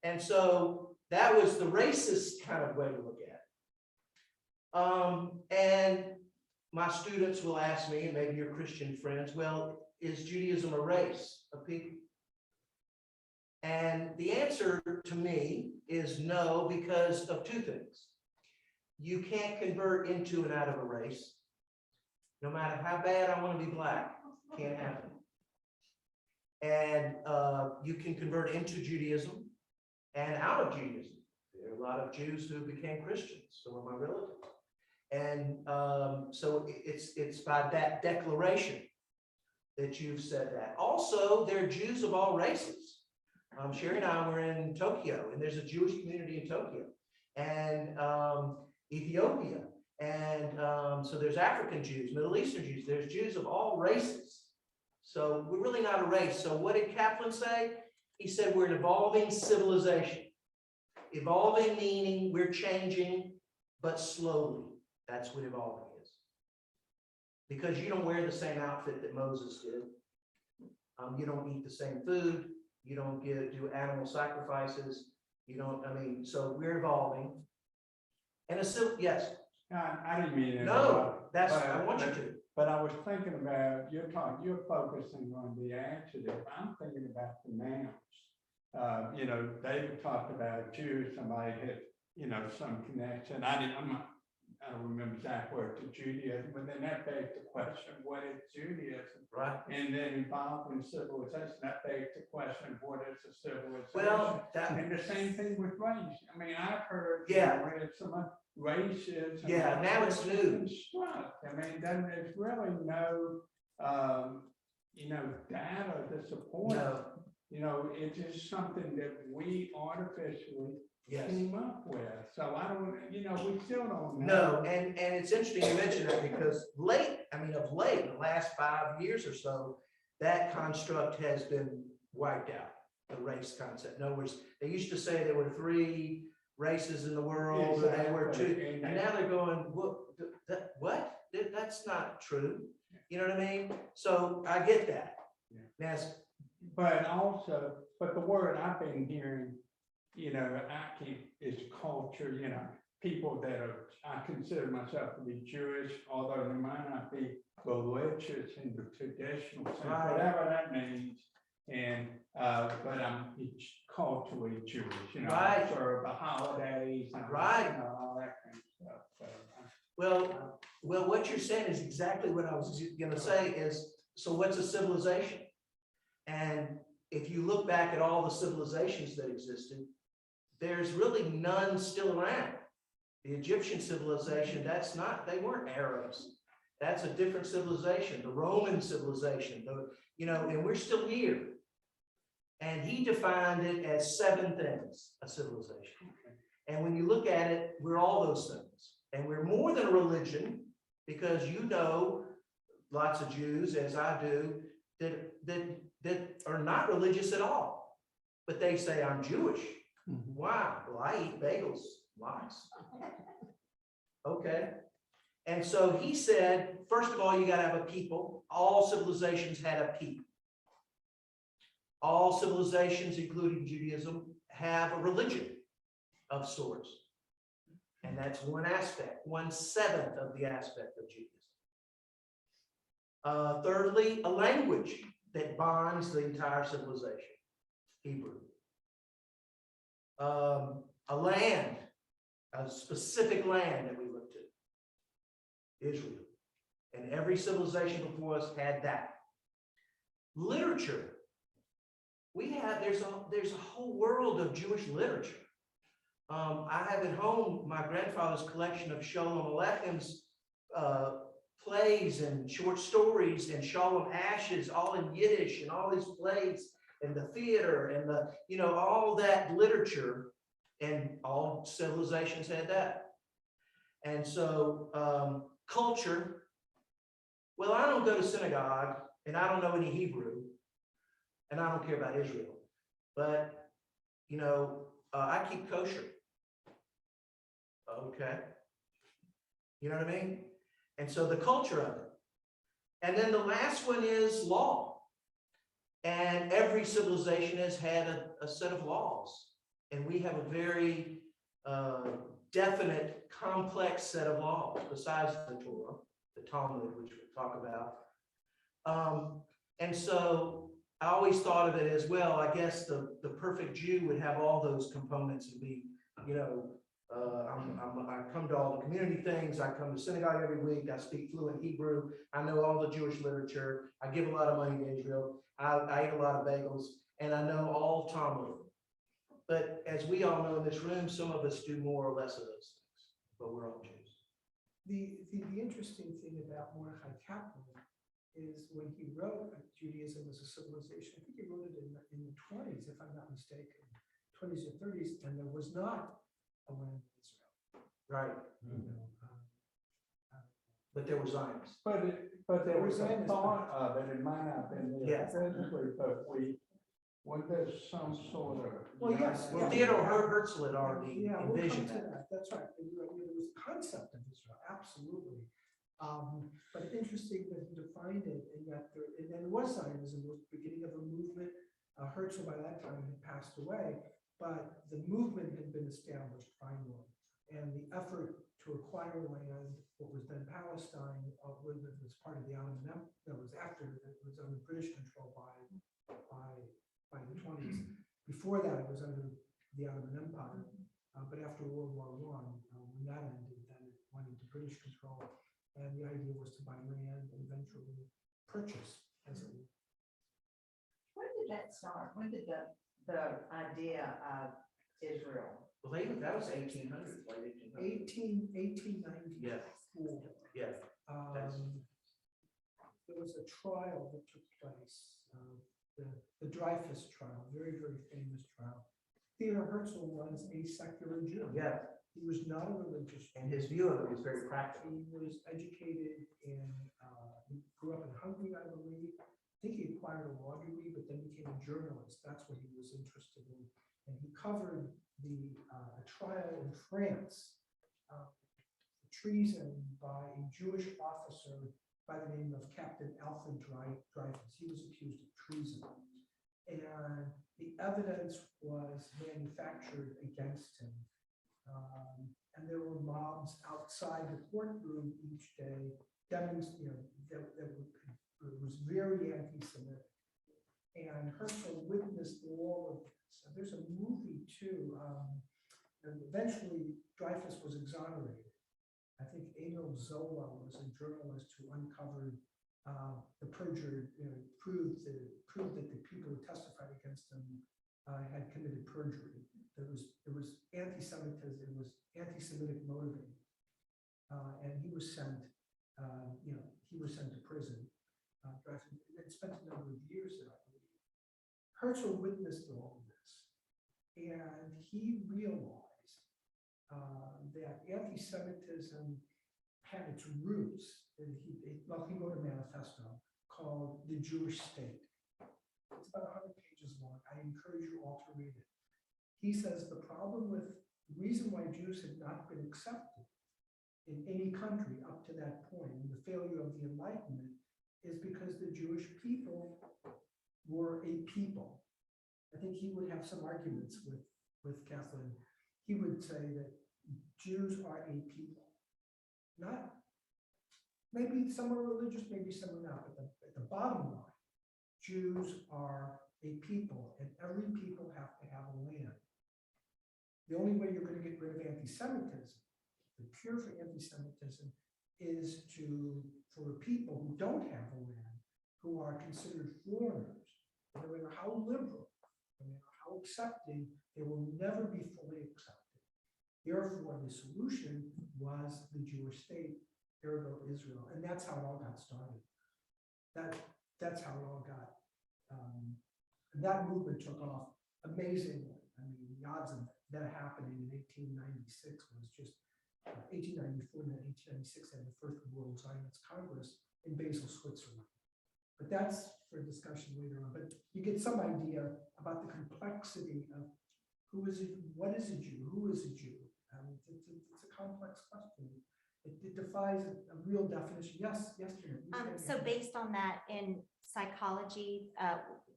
And so that was the racist kind of way to look at it. And my students will ask me, and maybe your Christian friends, well, is Judaism a race of people? And the answer to me is no, because of two things. You can't convert into and out of a race. No matter how bad I want to be black, can't happen. And you can convert into Judaism and out of Judaism. There are a lot of Jews who became Christians, some of my relatives. And so it's by that declaration that you've said that. Also, there are Jews of all races. Sherry and I were in Tokyo, and there's a Jewish community in Tokyo, and Ethiopia. And so there's African Jews, Middle Eastern Jews, there's Jews of all races. So we're really not a race. So what did Kaplan say? He said we're an evolving civilization. Evolving meaning we're changing, but slowly. That's what evolving is. Because you don't wear the same outfit that Moses did. You don't eat the same food. You don't do animal sacrifices. So we're evolving. And yes. I didn't mean it. No, I want you to. But I was thinking about, you're focusing on the adjective. I'm thinking about the nouns. David talked about Jews, somebody had, some connection. I don't remember exact word to Judaism, but then that begs the question, what is Judaism? Right. And then involved in civilization, that begs the question, what is a civilization? Well, and the same thing with race. I mean, I've heard, read some races. Yeah, now it's new. There's really no, data to support. No. It's just something that we artificially Yes. came up with. So I don't, we still don't know. No, and it's interesting you mention that because of late, the last 5 years or so, that construct has been wiped out, the race concept. In other words, they used to say there were 3 races in the world, or there were 2, and now they're going, what? That's not true. You know what I mean? So I get that. Yeah. But the word I've been hearing, is culture, people that I consider myself to be Jewish, although they might not be religious in the traditional sense, whatever that means. And, but I'm culturally Jewish, Right. Observe the holidays and all that kind of stuff. So, well, what you're saying is exactly what I was going to say is, so what's a civilization? And if you look back at all the civilizations that existed, there's really none still around. The Egyptian civilization, they weren't Arabs. That's a different civilization. The Roman civilization, and we're still here. And he defined it as 7 things, a civilization. And when you look at it, we're all those things. And we're more than a religion, because lots of Jews, as I do, that are not religious at all. But they say, I'm Jewish. Why? Well, I eat bagels, lots. Okay. And so he said, first of all, you got to have a people. All civilizations had a people. All civilizations, including Judaism, have a religion of sorts. And that's one aspect, 1/7 of the aspect of Judaism. Thirdly, a language that bonds the entire civilization, Hebrew. a land, a specific land that we looked at, Israel. And every civilization before us had that. Literature. There's a whole world of Jewish literature. I have at home my grandfather's collection of Sholem Aleichem's plays and short stories and Sholem Asch's, all in Yiddish, and all these plays and the theater and all that literature, and all civilizations had that. And so culture, well, I don't go to synagogue and I don't know any Hebrew and I don't care about Israel, but I keep kosher. Okay. You know what I mean? And so the culture of it. And then the last one is law. And every civilization has had a set of laws. And we have a very definite, complex set of laws besides the Torah, the Talmud, which we'll talk about. And so I always thought of it as, well, I guess the perfect Jew would have all those components and be, I come to all the community things. I come to synagogue every week. I speak fluent Hebrew. I know all the Jewish literature. I give a lot of money to Israel. I eat a lot of bagels, and I know all Talmud. But as we all know in this room, some of us do more or less of those things, but we're all Jews. The interesting thing about Mordechai Kaplan is when he wrote Judaism as a civilization, I think he wrote it in the 20s, if I'm not mistaken, 20s or 30s, and there was not a land in Israel. Right. But there were Zionists. But there was a thought of it, it might not have been there Yeah. physically, but when there's some sort of. Well, yes. Well, Theodore Herzl had already Yeah, we'll come envisioned to that. that. That's right. There was a concept of Israel, absolutely. But interesting that he defined it, and that and then it was Zionism, was the beginning of a movement. Herzl by that time had passed away, but the movement had been established finally. And the effort to acquire land, what was then Palestine, was part of the Ottoman Empire. That was after it was under British control by the 20s. Before that, it was under the Ottoman Empire. But after World War I, when that ended, then it went into British control. And the idea was to buy land and eventually purchase as it were. When did that start? When did the idea of Israel? Well, that was 1800s, late 1800s. 1890. Yeah. Yeah. There was a trial that took place, the Dreyfus trial, very, very famous trial. Theodor Herzl was a secular Jew. Yeah. He was not a religious Jew. And his view of it was very practical. He was educated he grew up in Hungary, I believe. I think he acquired a law degree, but then became a journalist. That's what he was interested in. And he covered a trial in France, treason by a Jewish officer by the name of Captain Alfred Dreyfus. He was accused of treason. And the evidence was manufactured against him. And there were mobs outside the courtroom each day demonstrating, that was very anti-Semitic. And Herzl witnessed all of this. And there's a movie too. And eventually Dreyfus was exonerated. I think Emil Zola was a journalist who uncovered the perjury, proved that the people who testified against him had committed perjury. It was anti-Semitism. It was anti-Semitic motivated, and he was sent. He was sent to prison. And spent a number of years there, I believe. Herzl witnessed all of this, and he realized that anti-Semitism had its roots. And he wrote a manifesto called The Jewish State. It's about 100 pages long. I encourage you all to read it. He says the reason why Jews had not been accepted in any country up to that point, and the failure of the Enlightenment, is because the Jewish people were a people. I think he would have some arguments with Kaplan. He would say that Jews are a people. Not, maybe some are religious, maybe some are not, but at the bottom line, Jews are a people, and every people have to have a land. The only way you're going to get rid of anti-Semitism, the cure for anti-Semitism, is for people who don't have a land, who are considered foreigners, no matter how liberal, no matter how accepting, they will never be fully accepted. Therefore, the solution was the Jewish state, ergo Israel, and that's how it all got started. That's how it all got. And that movement took off amazingly. I mean, the odds of that happening in 1896 was just 1894 and 1896 had the first World Zionist Congress in Basel, Switzerland. But that's for discussion later on. But you get some idea about the complexity of who is it, what is a Jew, who is a Jew? It's a complex question. It defies a real definition. Yes, Jane. So based on that, in psychology,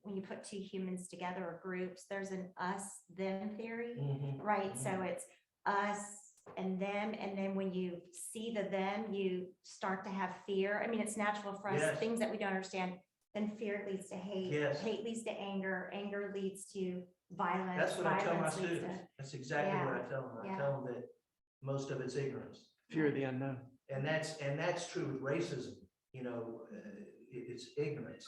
when you put two humans together or groups, there's an us-them theory, right? So it's us and them, and then when you see the them, you start to have fear. I mean, it's natural for us, Yes. things that we don't understand, then fear leads to hate, Yes. hate leads to anger, anger leads to violence. That's what I tell my violence leads students. to- That's exactly what I tell them. I Yeah. tell them that most of it's ignorance. Fear of the unknown. And that's true with racism. You know, it's ignorance.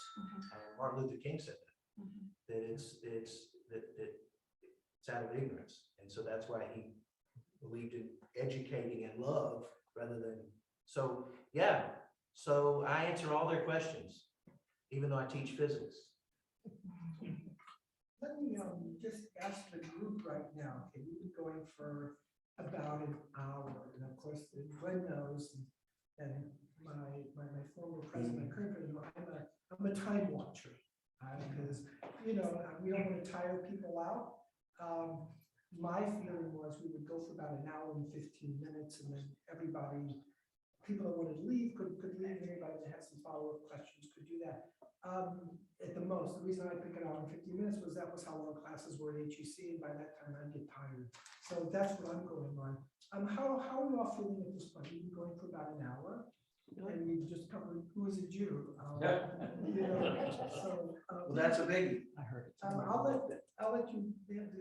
Martin Luther King said that. Mhm. That it's out of ignorance. And so that's why he believed in educating in love rather than, so, yeah. So I answer all their questions, even though I teach physics. Let me just ask the group right now. Okay, we've been going for about an hour, and of course, Glenn knows, and my former president, my current president, I'm a time watcher, because you know we don't want to tire people out. My feeling was we would go for about an hour and 15 minutes, and then everybody, people that wanted to leave could leave, and anybody that had some follow-up questions could do that. At the most, the reason I picked an hour and 15 minutes was that was how long classes were at HEC, and by that time I'd get tired. So that's what I'm going on. How are you all feeling at this point? We've been going for about an hour, and we've just covered who is a Jew. You know, so, Well, that's a biggie. I heard it. I'll let you just.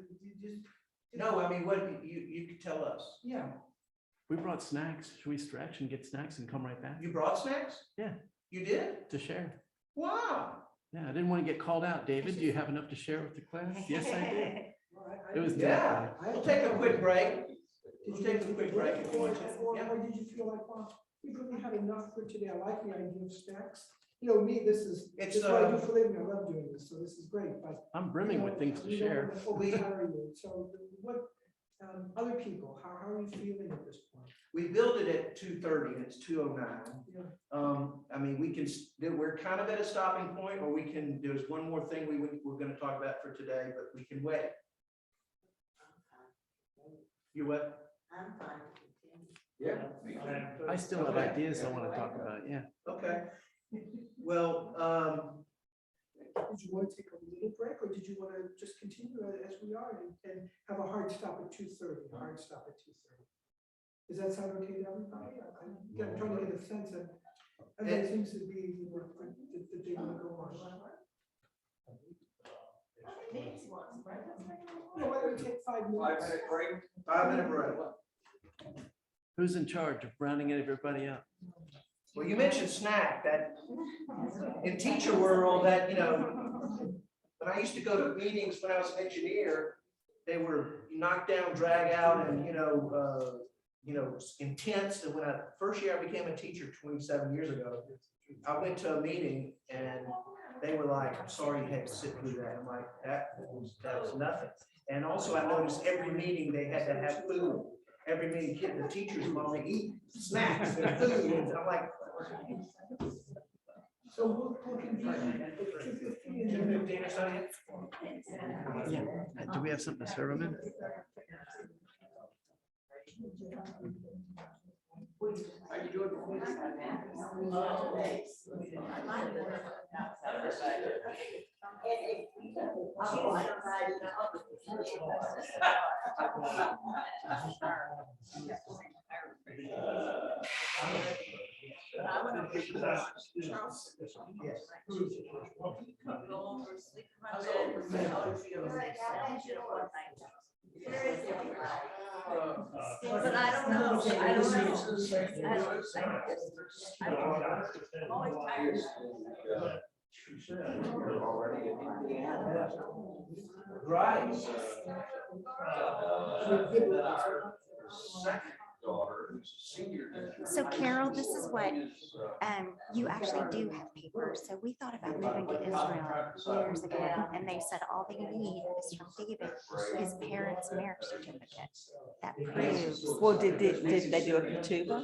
No, I mean, what you could tell us. Yeah. We brought snacks. Should we stretch and get snacks and come right back You brought snacks? Yeah. You did? to share? Wow. Yeah, I didn't want to get called out. David, do you have enough to share with the class? Yes, I did. It was Yeah. definitely. We'll take a quick break. Did We'll you take a quick break if you want to. Or Yeah. did you feel like, well, we've really had enough for today? I like the idea of snacks. You know, me, this is what I do for a living. I love doing this, so this is great, but. I'm brimming with things to share. So what, other people, how are you feeling at this point? We built it at 2:30 and it's 2:09. Yeah. I mean, we're kind of at a stopping point, or there's one more thing we're going to talk about for today, but we can wait. You what? I'm fine to continue. Yeah. me too. I still have ideas I want to talk about. Yeah. Okay. Well, Did you want to take a little break, or did you want to just continue as we are and have a hard stop at 2:30, a hard stop at 2:30? Does that sound okay to everybody? I'm trying to get a sense of, everybody seems to be, you know, that they want to go on. Yeah, why don't we take 5 minutes? 5-minute break. 5-minute break. Who's in charge of rounding everybody up? Well, you mentioned snack, that in teacher world, that, you know, when I used to go to meetings when I was an engineer, they were knocked down, drag out, and, intense. And when first year I became a teacher 27 years ago, I went to a meeting and they were like, I'm sorry you had to sit through that. I'm like, that was nothing. And also I noticed every meeting they had to have food. Every meeting, the teachers want to eat snacks and food. And I'm like, So we'll convene at 2:15. 2:15 or something? Yeah. Do we have something to serve them in? How you doing? Yes. But I don't know, I don't know. I'm always tired. She said. You're already in Indiana. Right. Second daughter, who's a senior. So Carol, this is what, you actually do have papers. So we thought about moving to Israel years ago, and they said all they need is from David, his parents' marriage certificate. That proves, Well, did they do a ketubah?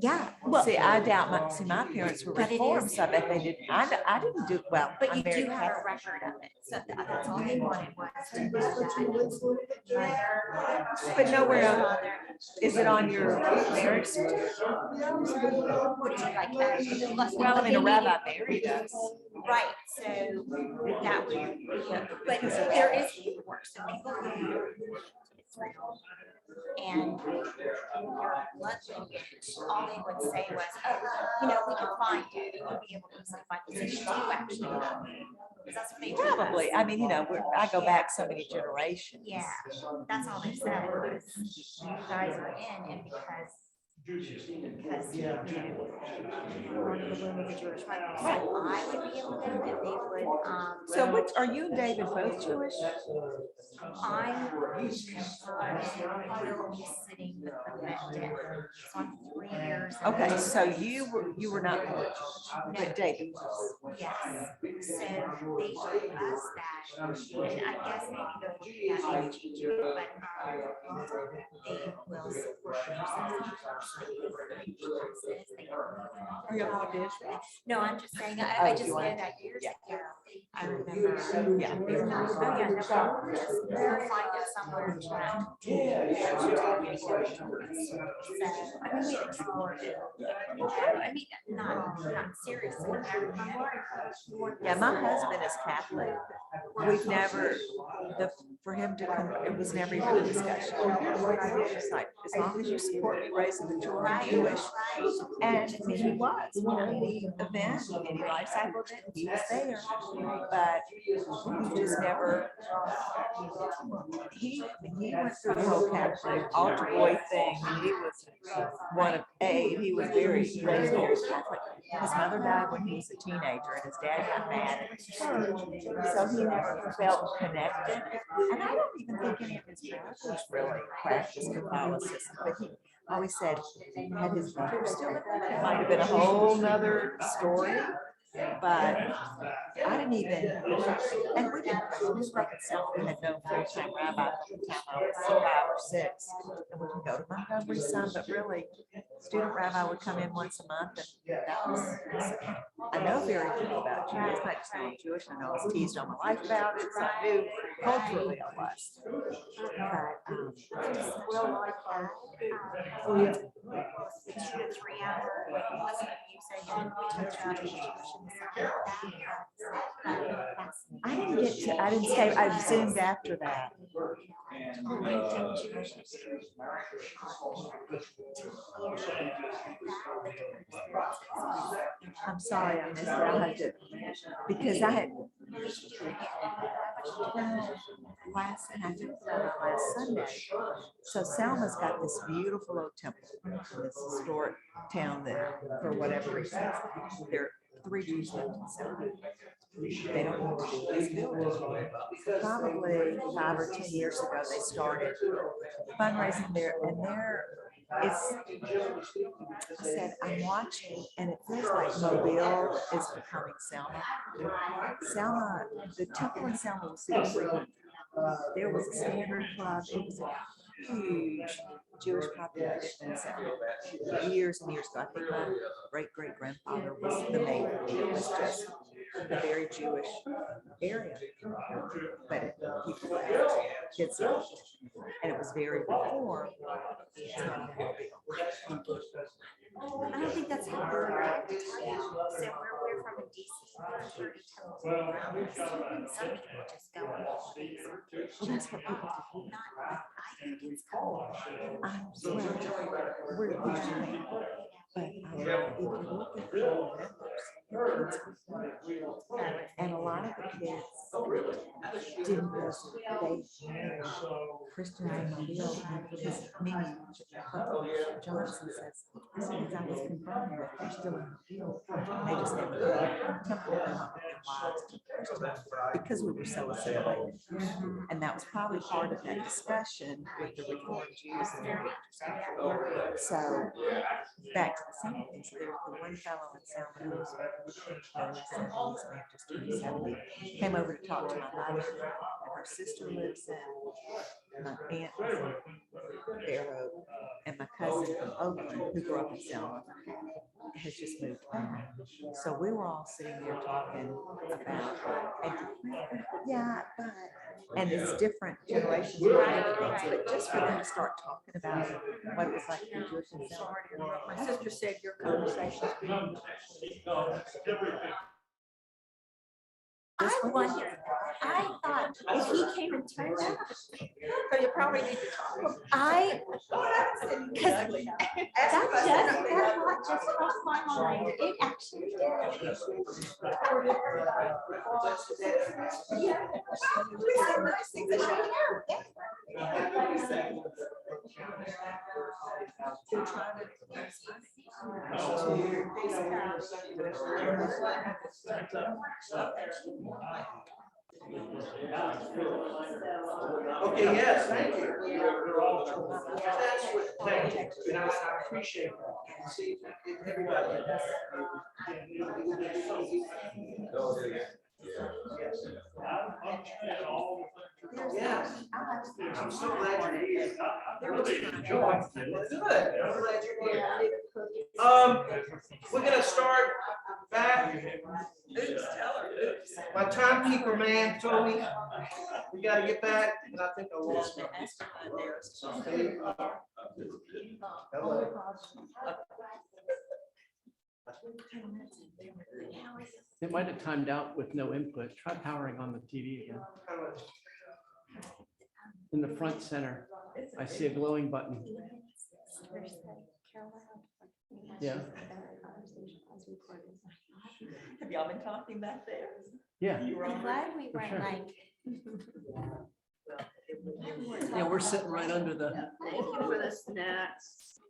yeah, well, See, I doubt my parents were But it reformed, is- so I bet they didn't. I didn't do, well, but I'm you very do have a Catholic. record of it. So that's all they wanted was to do that. But nowhere else. Is it on your marriage certificate? Would you like that? Well, I mean, a But they rabbi needed- married us. Right, so that would, but there is paperwork, so people who Israel and your blood lineage, all they would say was, oh, we can find it, and you'll be able to easily find it, so you do actually have it. 'Cause that's what they told us. Probably. I mean, I go back so many generations. Yeah, that's all they said was, you guys are in, and because born in the womb of a Jewish mother. So I would be able to go, and they would, So which, are you and David both Jewish? I will be sitting with the vet day. So I'm 3 years. in Okay, the- so you were not Jewish, but David was. Yes, so they told us that, and I guess maybe they'll that may change it, but they will support Are you going to Israel? No, I'm just saying, Oh, I just you know wanna- that years yeah. ago, I remember. Yeah. Oh, yeah, no problem. We'll find it somewhere to that. So, I mean, we explored it. I mean, not seriously. but I remember Yeah, my husband is Catholic. We've never, for him to come, it was never even a discussion. It's like, as long as you support me raising the children Right, Jewish. right. And he was, any event, any life cycle event, he was there. But he just never, he went through the whole Catholic altar boy thing. And he was one of 8. He was raised very Catholic. His mother died when he was a teenager and his dad got mad at him. So he never felt connected. And I don't even think any of his brothers really practiced Catholicism, but he always said, had his brother still lived, it might have been a whole nother story. But I didn't even, and we didn't reconcile. We had no full-time rabbi from the time I was 5 or 6. And we could go to Montgomery some, but really, student rabbi would come in once a month, and that was, I know very little about Jews. I just know I'm Jewish. I know I was teased all my life about it, so I knew culturally I was. But, Well, like that. Oh, yeah. 2 to 3 hour, listen to music and teach about Jewish and stuff like that. I didn't get to, I didn't stay, I zoomed after that. I'm sorry, I missed it. I'll have to, because I had, and I did that last Sunday. So Selma's got this beautiful old temple in this historic town that, for whatever reason, there are 3 Jews left in Selma. They don't want to do this building. Probably 5 or 10 years ago, they started fundraising there, and it's, I said, I'm watching, and it feels like Mobile is becoming Selma. Selma, the temple in Selma was super frequent. There was a standard club. It was a huge Jewish population in Selma. Years and years ago, I think my great-great-grandfather was the mayor. It was just a very Jewish area. But people had kids left, and it was very reformed. I don't think that's how we're at. So we're from DC, 30 temples around us. Some people just go on holidays. Well, that's what people do. Not, I think it's cool. We're Japan. But if you look at the members, heard, like, real. And a lot of the kids Oh, really? didn't listen. They, Christian and Mobile, his Mimi Johnson says, as soon as I was confirmed that they're still in the field, they just never heard temple and not their lives to Christian because we were so assimilated. And that was probably part of that discussion with the Reformed Jews and their so back to the same things, there was the one fellow in Salmon who's early 70s, may have just turned 70, came over to talk to my mother, and her sister lives in, my aunt is in Barrow, and my cousin from Oakland, who grew up in Selma, has just moved back. So we were all sitting there talking about, and, yeah, but, and it's different generations, and different things, but just for them to start talking about what it was like to be Jewish in Selma. My sister said your conversations. I wonder, I thought if he came and turned out, So you probably need to talk. because that thought just crossed my mind. It actually did. Yeah. We said nice things. They shouldn't have. They're trying to. Okay, yes, thank you. That's what, thank you, and I appreciate that. See, everybody. Yes. I'm so glad you're here. I really enjoy it. Good, I'm glad you're here. We're gonna start back. My timekeeper man told me we gotta get back, and I think I lost my. Hello. It might have timed out with no input. Try powering on the TV again. In the front center, I see a glowing button. Yeah. Have y'all been talking back there? Yeah. I'm glad we weren't sure. like. Yeah, we're sitting right under the. Thank you for the snacks.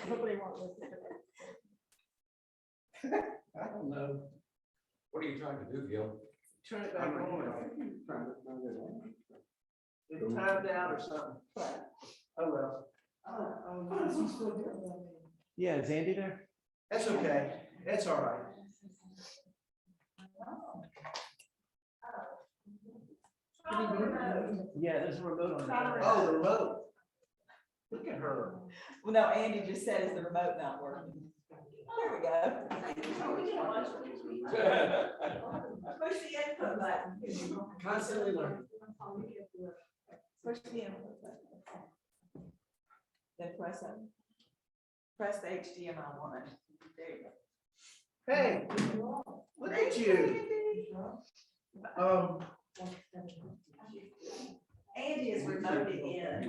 Nobody wants to listen to that. I don't know. What are you trying to do, Gil? Turn it back on. It timed out or something. Oh, well. Is he still there? Yeah, is Andy there? That's okay. That's all right. Yeah, there's a remote on there. Oh, the remote. Look at her. Well, no, Andy just said, is the remote not working? There we go. Push the input button. Constantly learning. Push the input button. Then press it. Press the HDMI one. There you go. Hey, look at you. Andy is remoted in.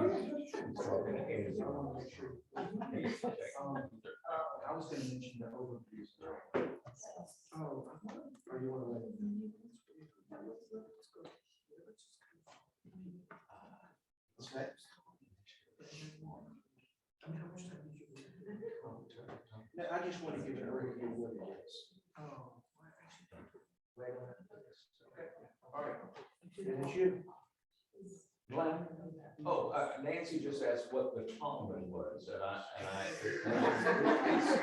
I was gonna mention the overview. Oh, or you wanna wait? What's next? No, I just want to give an overview of what it is. Oh. Okay, all right. Then it's you. Glenn? Oh, Nancy just asked what the Talmud was, and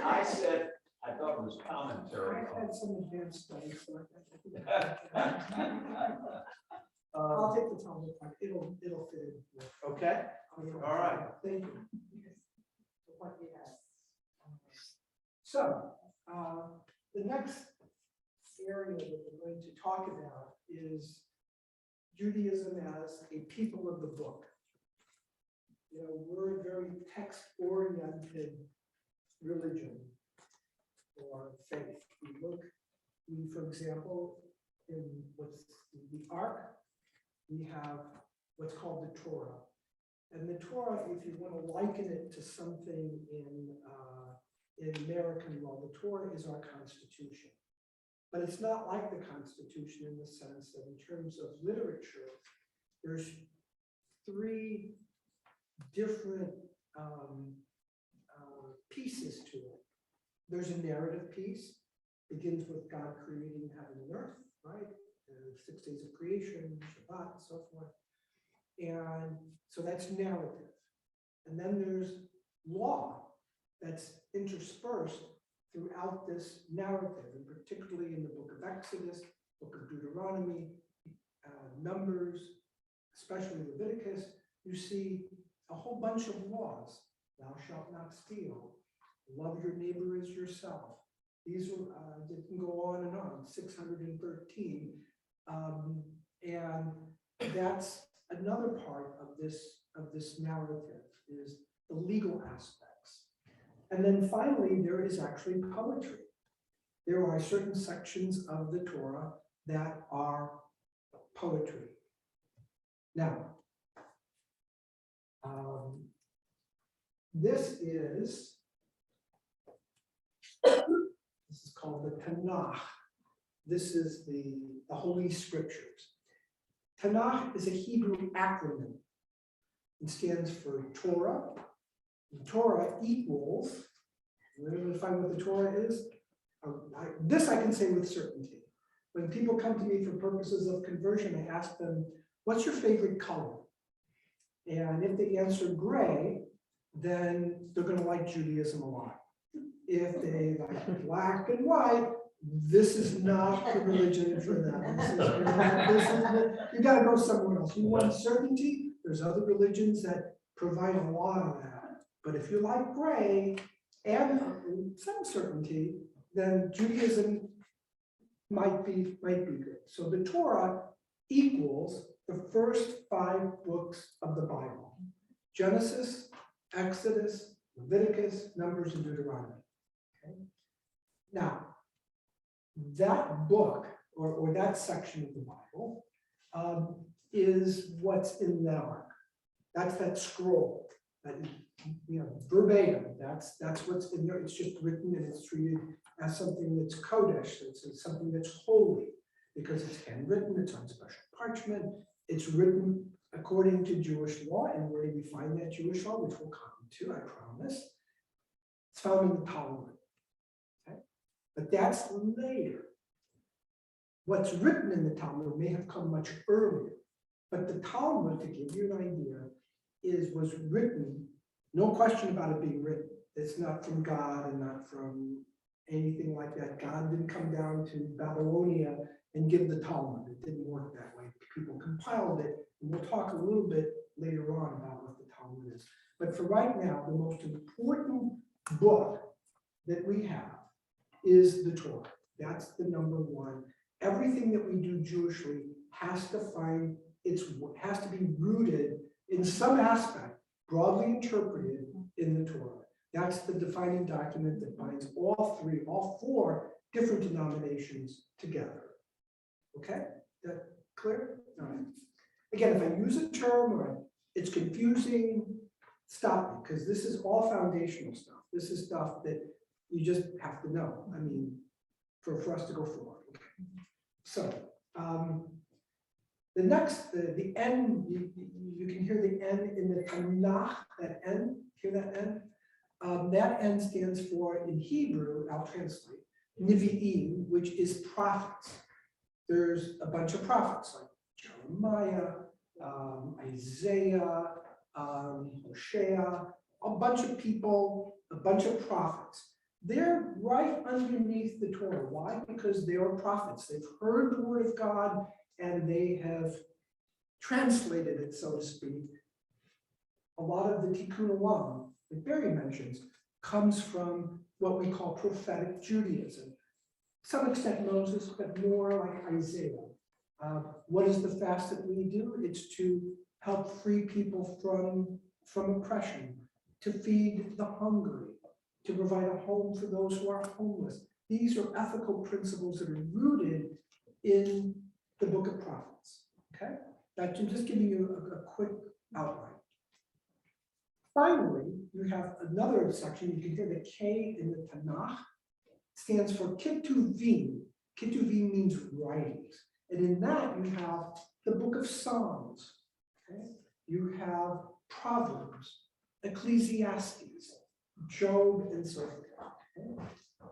I said, I thought it was commentary. I've had some advanced studies. So I'll take the time. It'll fit in. Okay, all right. Thank you. So, the next area that we're going to talk about is Judaism as a people of the book. You know, we're a very text-oriented religion or faith. For example, in what's the Ark, we have what's called the Torah. And the Torah, if you want to liken it to something in in American law. The Torah is our constitution. But it's not like the Constitution in the sense that in terms of literature, there's three different pieces to it. There's a narrative piece, begins with God creating heaven and earth, right? 6 days of creation, Shabbat, and so forth. And so that's narrative. And then there's law that's interspersed throughout this narrative, and particularly in the book of Exodus, book of Deuteronomy, Numbers, especially Leviticus, you see a whole bunch of laws. Thou shalt not steal. Love your neighbor as yourself. These were, didn't go on, 613. And that's another part of this narrative, is the legal aspects. And then finally, there is actually poetry. There are certain sections of the Torah that are poetry. Now, this is called the Tanakh. This is the Holy Scriptures. Tanakh is a Hebrew acronym. It stands for Torah. And Torah equals, we're find what the Torah is. This I can say with certainty. When people come to me for purposes of conversion, I ask them, what's your favorite color? And if they answer gray, then they're going to like Judaism a lot. If they like black and white, this is not the religion for them. You got to go somewhere else. You want certainty? There's other religions that provide a lot of that. But if you like gray and some certainty, then Judaism might be good. So the Torah equals the first 5 books of the Bible: Genesis, Exodus, Leviticus, Numbers, and Deuteronomy. Okay? Now, that book or that section of the Bible is what's in the ark. That's that scroll, that, verbatim. That's what's in there. It's just written and it's treated as something that's kodesh. It's something that's holy because it's handwritten. It's on special parchment. It's written according to Jewish law. And where do we find that Jewish law, which we'll come to, I promise? It's found in the Talmud. Okay? But that's later. What's written in the Talmud may have come much earlier. But the Talmud, to give you an idea, was written, no question about it being written. It's not from God and not from anything like that. God didn't come down to Babylonia and give the Talmud. It didn't work that way. People compiled it, and we'll talk a little bit later on about what the Talmud is. But for right now, the most important book that we have is the Torah. That's the number one. Everything that we do Jewishly has to be rooted in some aspect, broadly interpreted in the Torah. That's the defining document that binds all four different denominations together. Okay, that clear? All right. Again, if I use a term or it's confusing, stop me, because this is all foundational stuff. This is stuff that you just have to know. I mean, for us to go forward. Okay. So the next, the N, you can hear the N in the Tanakh, that N, hear that N? That N stands for, in Hebrew, I'll translate, Nevi'im, which is prophets. There's a bunch of prophets like Jeremiah, Isaiah, Hosea, a bunch of people, a bunch of prophets. They're right underneath the Torah. Why? Because they are prophets. They've heard the word of God and they have translated it, so to speak. A lot of the Tikkun Olam that Barry mentions comes from what we call prophetic Judaism. To some extent Moses, but more like Isaiah. What is the fast that we do? It's to help free people from oppression, to feed the hungry, to provide a home for those who are homeless. These are ethical principles that are rooted in the book of prophets. Okay, I'm just giving you a quick outline. Finally, you have another section, you can hear the K in the Tanakh, stands for Ketuvim. Ketuvim means writings. And in that you have the book of Psalms, okay? You have Proverbs, Ecclesiastes, Job, and so forth. Okay?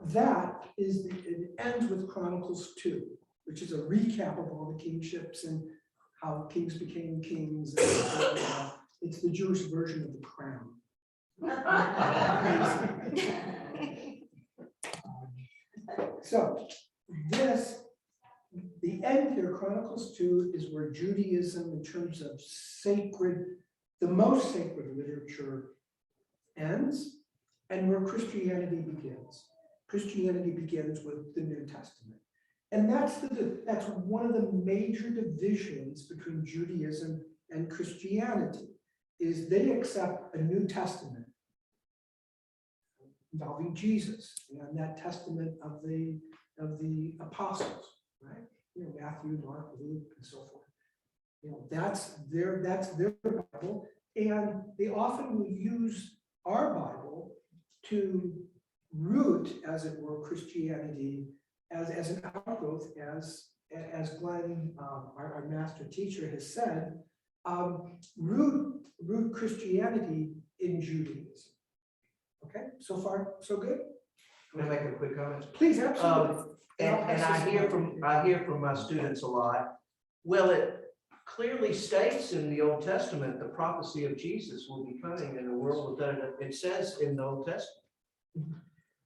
That is, it ends with Chronicles 2, which is a recap of all the kingships and how kings became kings. And, it's the Jewish version of the crown. So this, the end here, Chronicles 2, is where Judaism, in terms of sacred, the most sacred literature ends, and where Christianity begins. Christianity begins with the New Testament. And that's one of the major divisions between Judaism and Christianity, is they accept a New Testament involving Jesus and that testament of the apostles, right? You know, Matthew, Mark, Luke, and so forth. You know, that's their Bible, and they often will use our Bible to root, as it were, Christianity as an outgrowth, as Glenn, our master teacher, has said, root Christianity in Judaism. Okay, so far, so good? Can I make a quick comment? Please, absolutely. And I hear from my students a lot. Well, it clearly states in the Old Testament, the prophecy of Jesus will be coming in a world that it says in the Old Testament.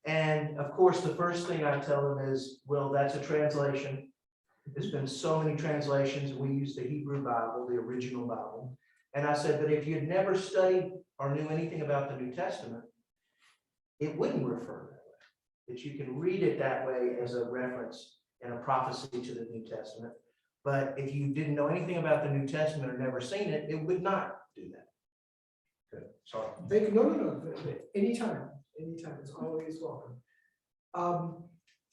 And of course, the first thing I tell them is, well, that's a translation. There's been so many translations. We use the Hebrew Bible, the original Bible. And I said, but if you'd never studied or knew anything about the New Testament, it wouldn't refer that way. That you can read it that way as a reference and a prophecy to the New Testament. But if you didn't know anything about the New Testament or never seen it, it would not do that. Good, sorry. Thank you. No. Anytime, it's always welcome. To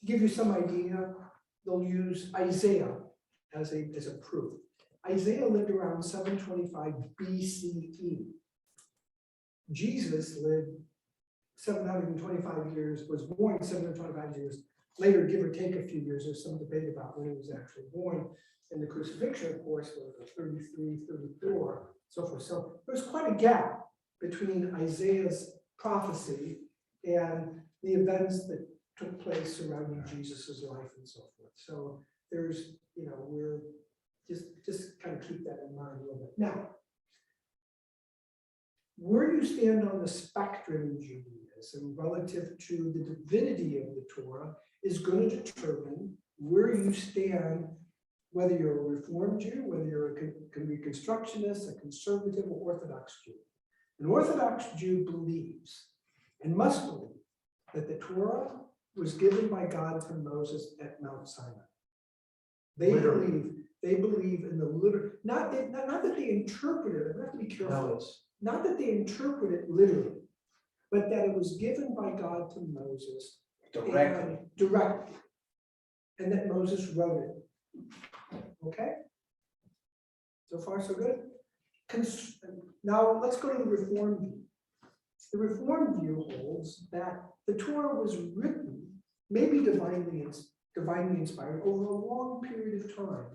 give you some idea, they'll use Isaiah as a proof. Isaiah lived around 725 BCE. Jesus lived 725 years, was born 725 years later, give or take a few years. There's some debate about when he was actually born. And the crucifixion, of course, was 33, 34, so forth. So there's quite a gap between Isaiah's prophecy and the events that took place surrounding Jesus's life and so forth. So there's, we're just kind of keep that in mind a little bit. Now, where you stand on the spectrum in Judaism relative to the divinity of the Torah is going to determine where you stand, whether you're a Reformed Jew, whether you're a Reconstructionist, a conservative, or Orthodox Jew. An Orthodox Jew believes and must believe that the Torah was given by God to Moses at Mount Sinai. They believe in the literal, not that they interpret it, I have to be careful. Not that they interpret it literally, but that it was given by God to Moses directly, and that Moses wrote it. Okay? So far, so good? Now, let's go to the Reformed view. The Reformed view holds that the Torah was written, maybe divinely inspired, over a long period of time.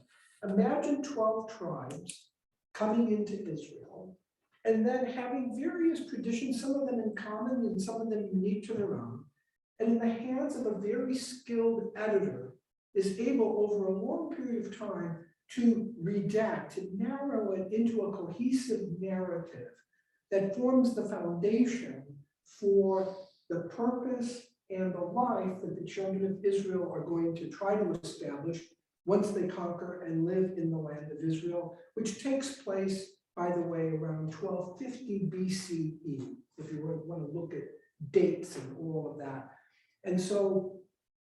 Imagine 12 tribes coming into Israel, and then having various traditions, some of them in common and some of them unique to their own. And in the hands of a very skilled editor, is able over a long period of time to redact, to narrow it into a cohesive narrative that forms the foundation for the purpose and the life that the children of Israel are going to try to establish once they conquer and live in the land of Israel, which takes place, by the way, around 1250 BCE, if you want to look at dates and all of that. And so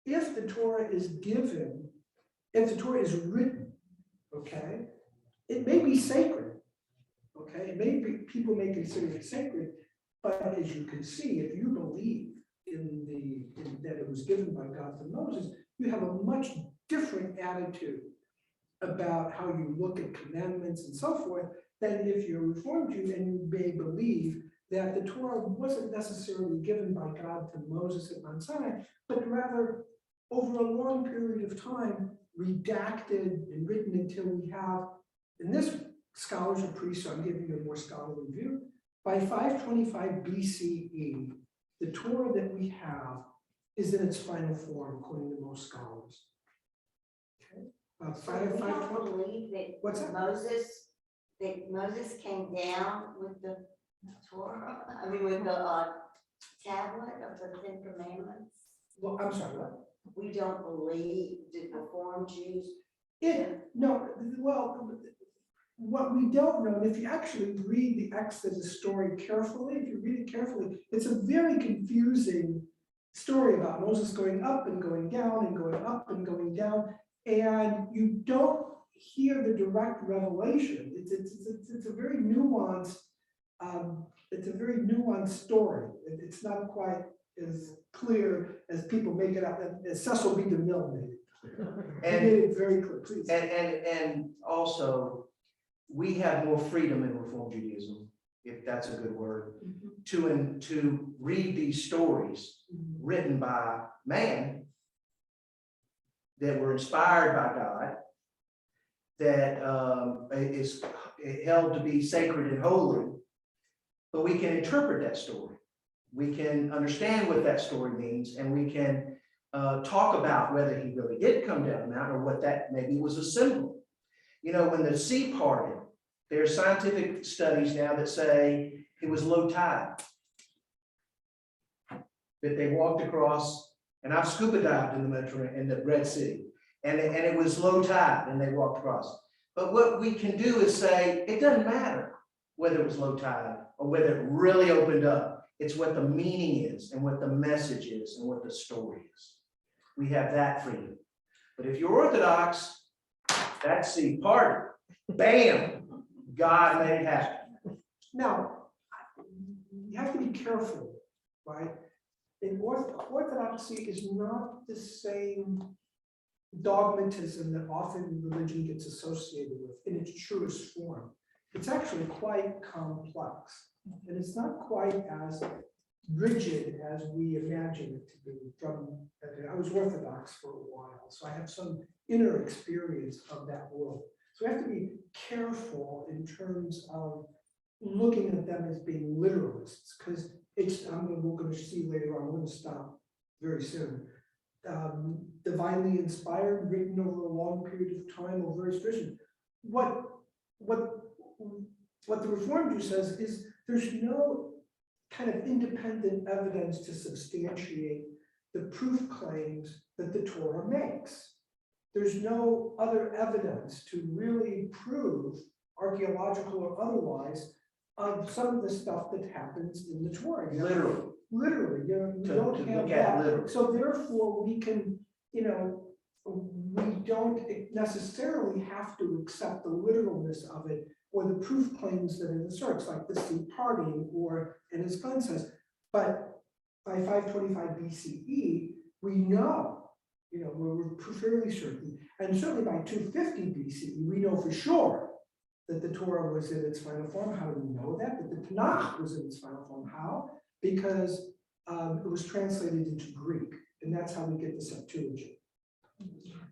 if the Torah is given, if the Torah is written, okay, it may be sacred, okay, it may be, people may consider it sacred, but as you can see, if you believe in that it was given by God to Moses, you have a much different attitude about how you look at commandments and so forth than if you're a Reformed Jew and you may believe that the Torah wasn't necessarily given by God to Moses at Mount Sinai, but rather over a long period of time, redacted and written until we have, in this scholars are priests, so I'm giving you a more scholarly view. By 525 BCE, the Torah that we have is in its final form, according to most scholars. Okay, So we don't believe What's that that? Moses came down with the Torah, I mean, with the tablet of the Ten Commandments. Well, I'm sorry, what? We don't believe that Reform Jews. No, well, what we don't know, and if you actually read the Exodus story carefully, if you read it carefully, it's a very confusing story about Moses going up and going down and going up and going down, and you don't hear the direct revelation. It's a very nuanced, story. It's not quite as clear as people make it out, as Cecil B. DeMille made it clear. He made it very clear, please. And also, we have more freedom in Reform Judaism, if that's a good word, to read these stories written by man that were inspired by God, that is held to be sacred and holy, but we can interpret that story. We can understand what that story means, and we can talk about whether he really did come down the mountain or what that maybe was a symbol. You know, when the sea parted, there are scientific studies now that say it was low tide, that they walked across, and I've scuba dived in the Red Sea, and it was low tide, and they walked across. But what we can do is say, it doesn't matter whether it was low tide or whether it really opened up. It's what the meaning is, and what the message is, and what the story is. We have that freedom. But if you're Orthodox, that sea parted, bam, God made it happen. Now, you have to be careful, right? In Orthodoxy is not the same dogmatism that often religion gets associated with in its truest form. It's actually quite complex, and it's not quite as rigid as we imagine it to be. I was Orthodox for a while, so I have some inner experience of that world. So we have to be careful in terms of looking at them as being literalists, because we're going to see later on, I'm going to stop very soon. Divinely inspired, written over a long period of time, over various traditions. What the Reform Jew says is there's no kind of independent evidence to substantiate the proof claims that the Torah makes. There's no other evidence to really prove, archaeological or otherwise, of some of the stuff that happens in the Torah. Literally, you don't have that. So therefore, we can, we don't necessarily have to accept the literalness of it or the proof claims that it asserts, like the sea parting, or, and as Glenn says, but by 525 BCE, we know, we're fairly certain, and certainly by 250 BCE, we know for sure that the Torah was in its final form. How do we know that? That the Tanakh was in its final form. How? Because it was translated into Greek, and that's how we get the Septuagint.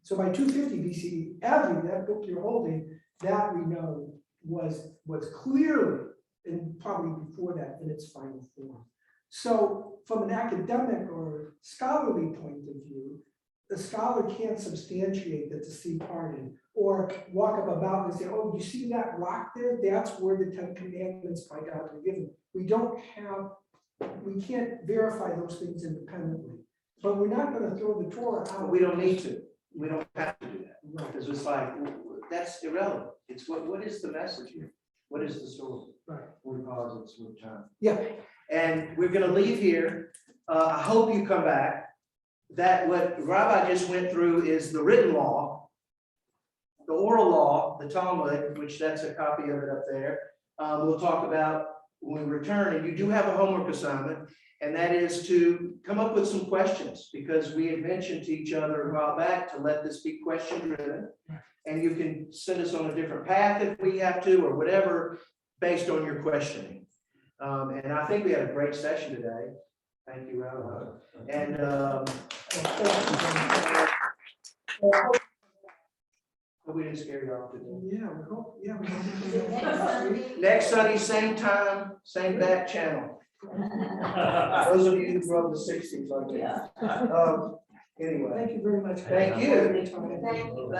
So by 250 BCE, that book you're holding, that we know was clearly, and probably before that, in its final form. So from an academic or scholarly point of view, the scholar can't substantiate that the sea parted, or walk up a mountain and say, oh, you see that rock there? That's where the 10 Commandments by God were given. We can't verify those things independently. But we're not going to throw the Torah out. But we don't need to. We don't have to do that. Because it's like, that's irrelevant. It's what is the message here? What is the story? Right. What causes with time? Yeah. And we're going to leave here. I hope you come back. That what Rabbi just went through is the written law, the oral law, the Talmud, which that's a copy of it up there. We'll talk about when we return, and you do have a homework assignment, and that is to come up with some questions, because we had mentioned to each other a while back to let this be question driven, and you can send us on a different path if we have to, or whatever, based on your questioning. And I think we had a great session today. Thank you, Ron. And hope we didn't scare you off today. Yeah, we hope, yeah. we hope. Is it next Sunday? Next Sunday, same time, same back channel. Those of you who grew up in the 60s like me. Anyway, Thank you very much. Thank you. Thank you, both.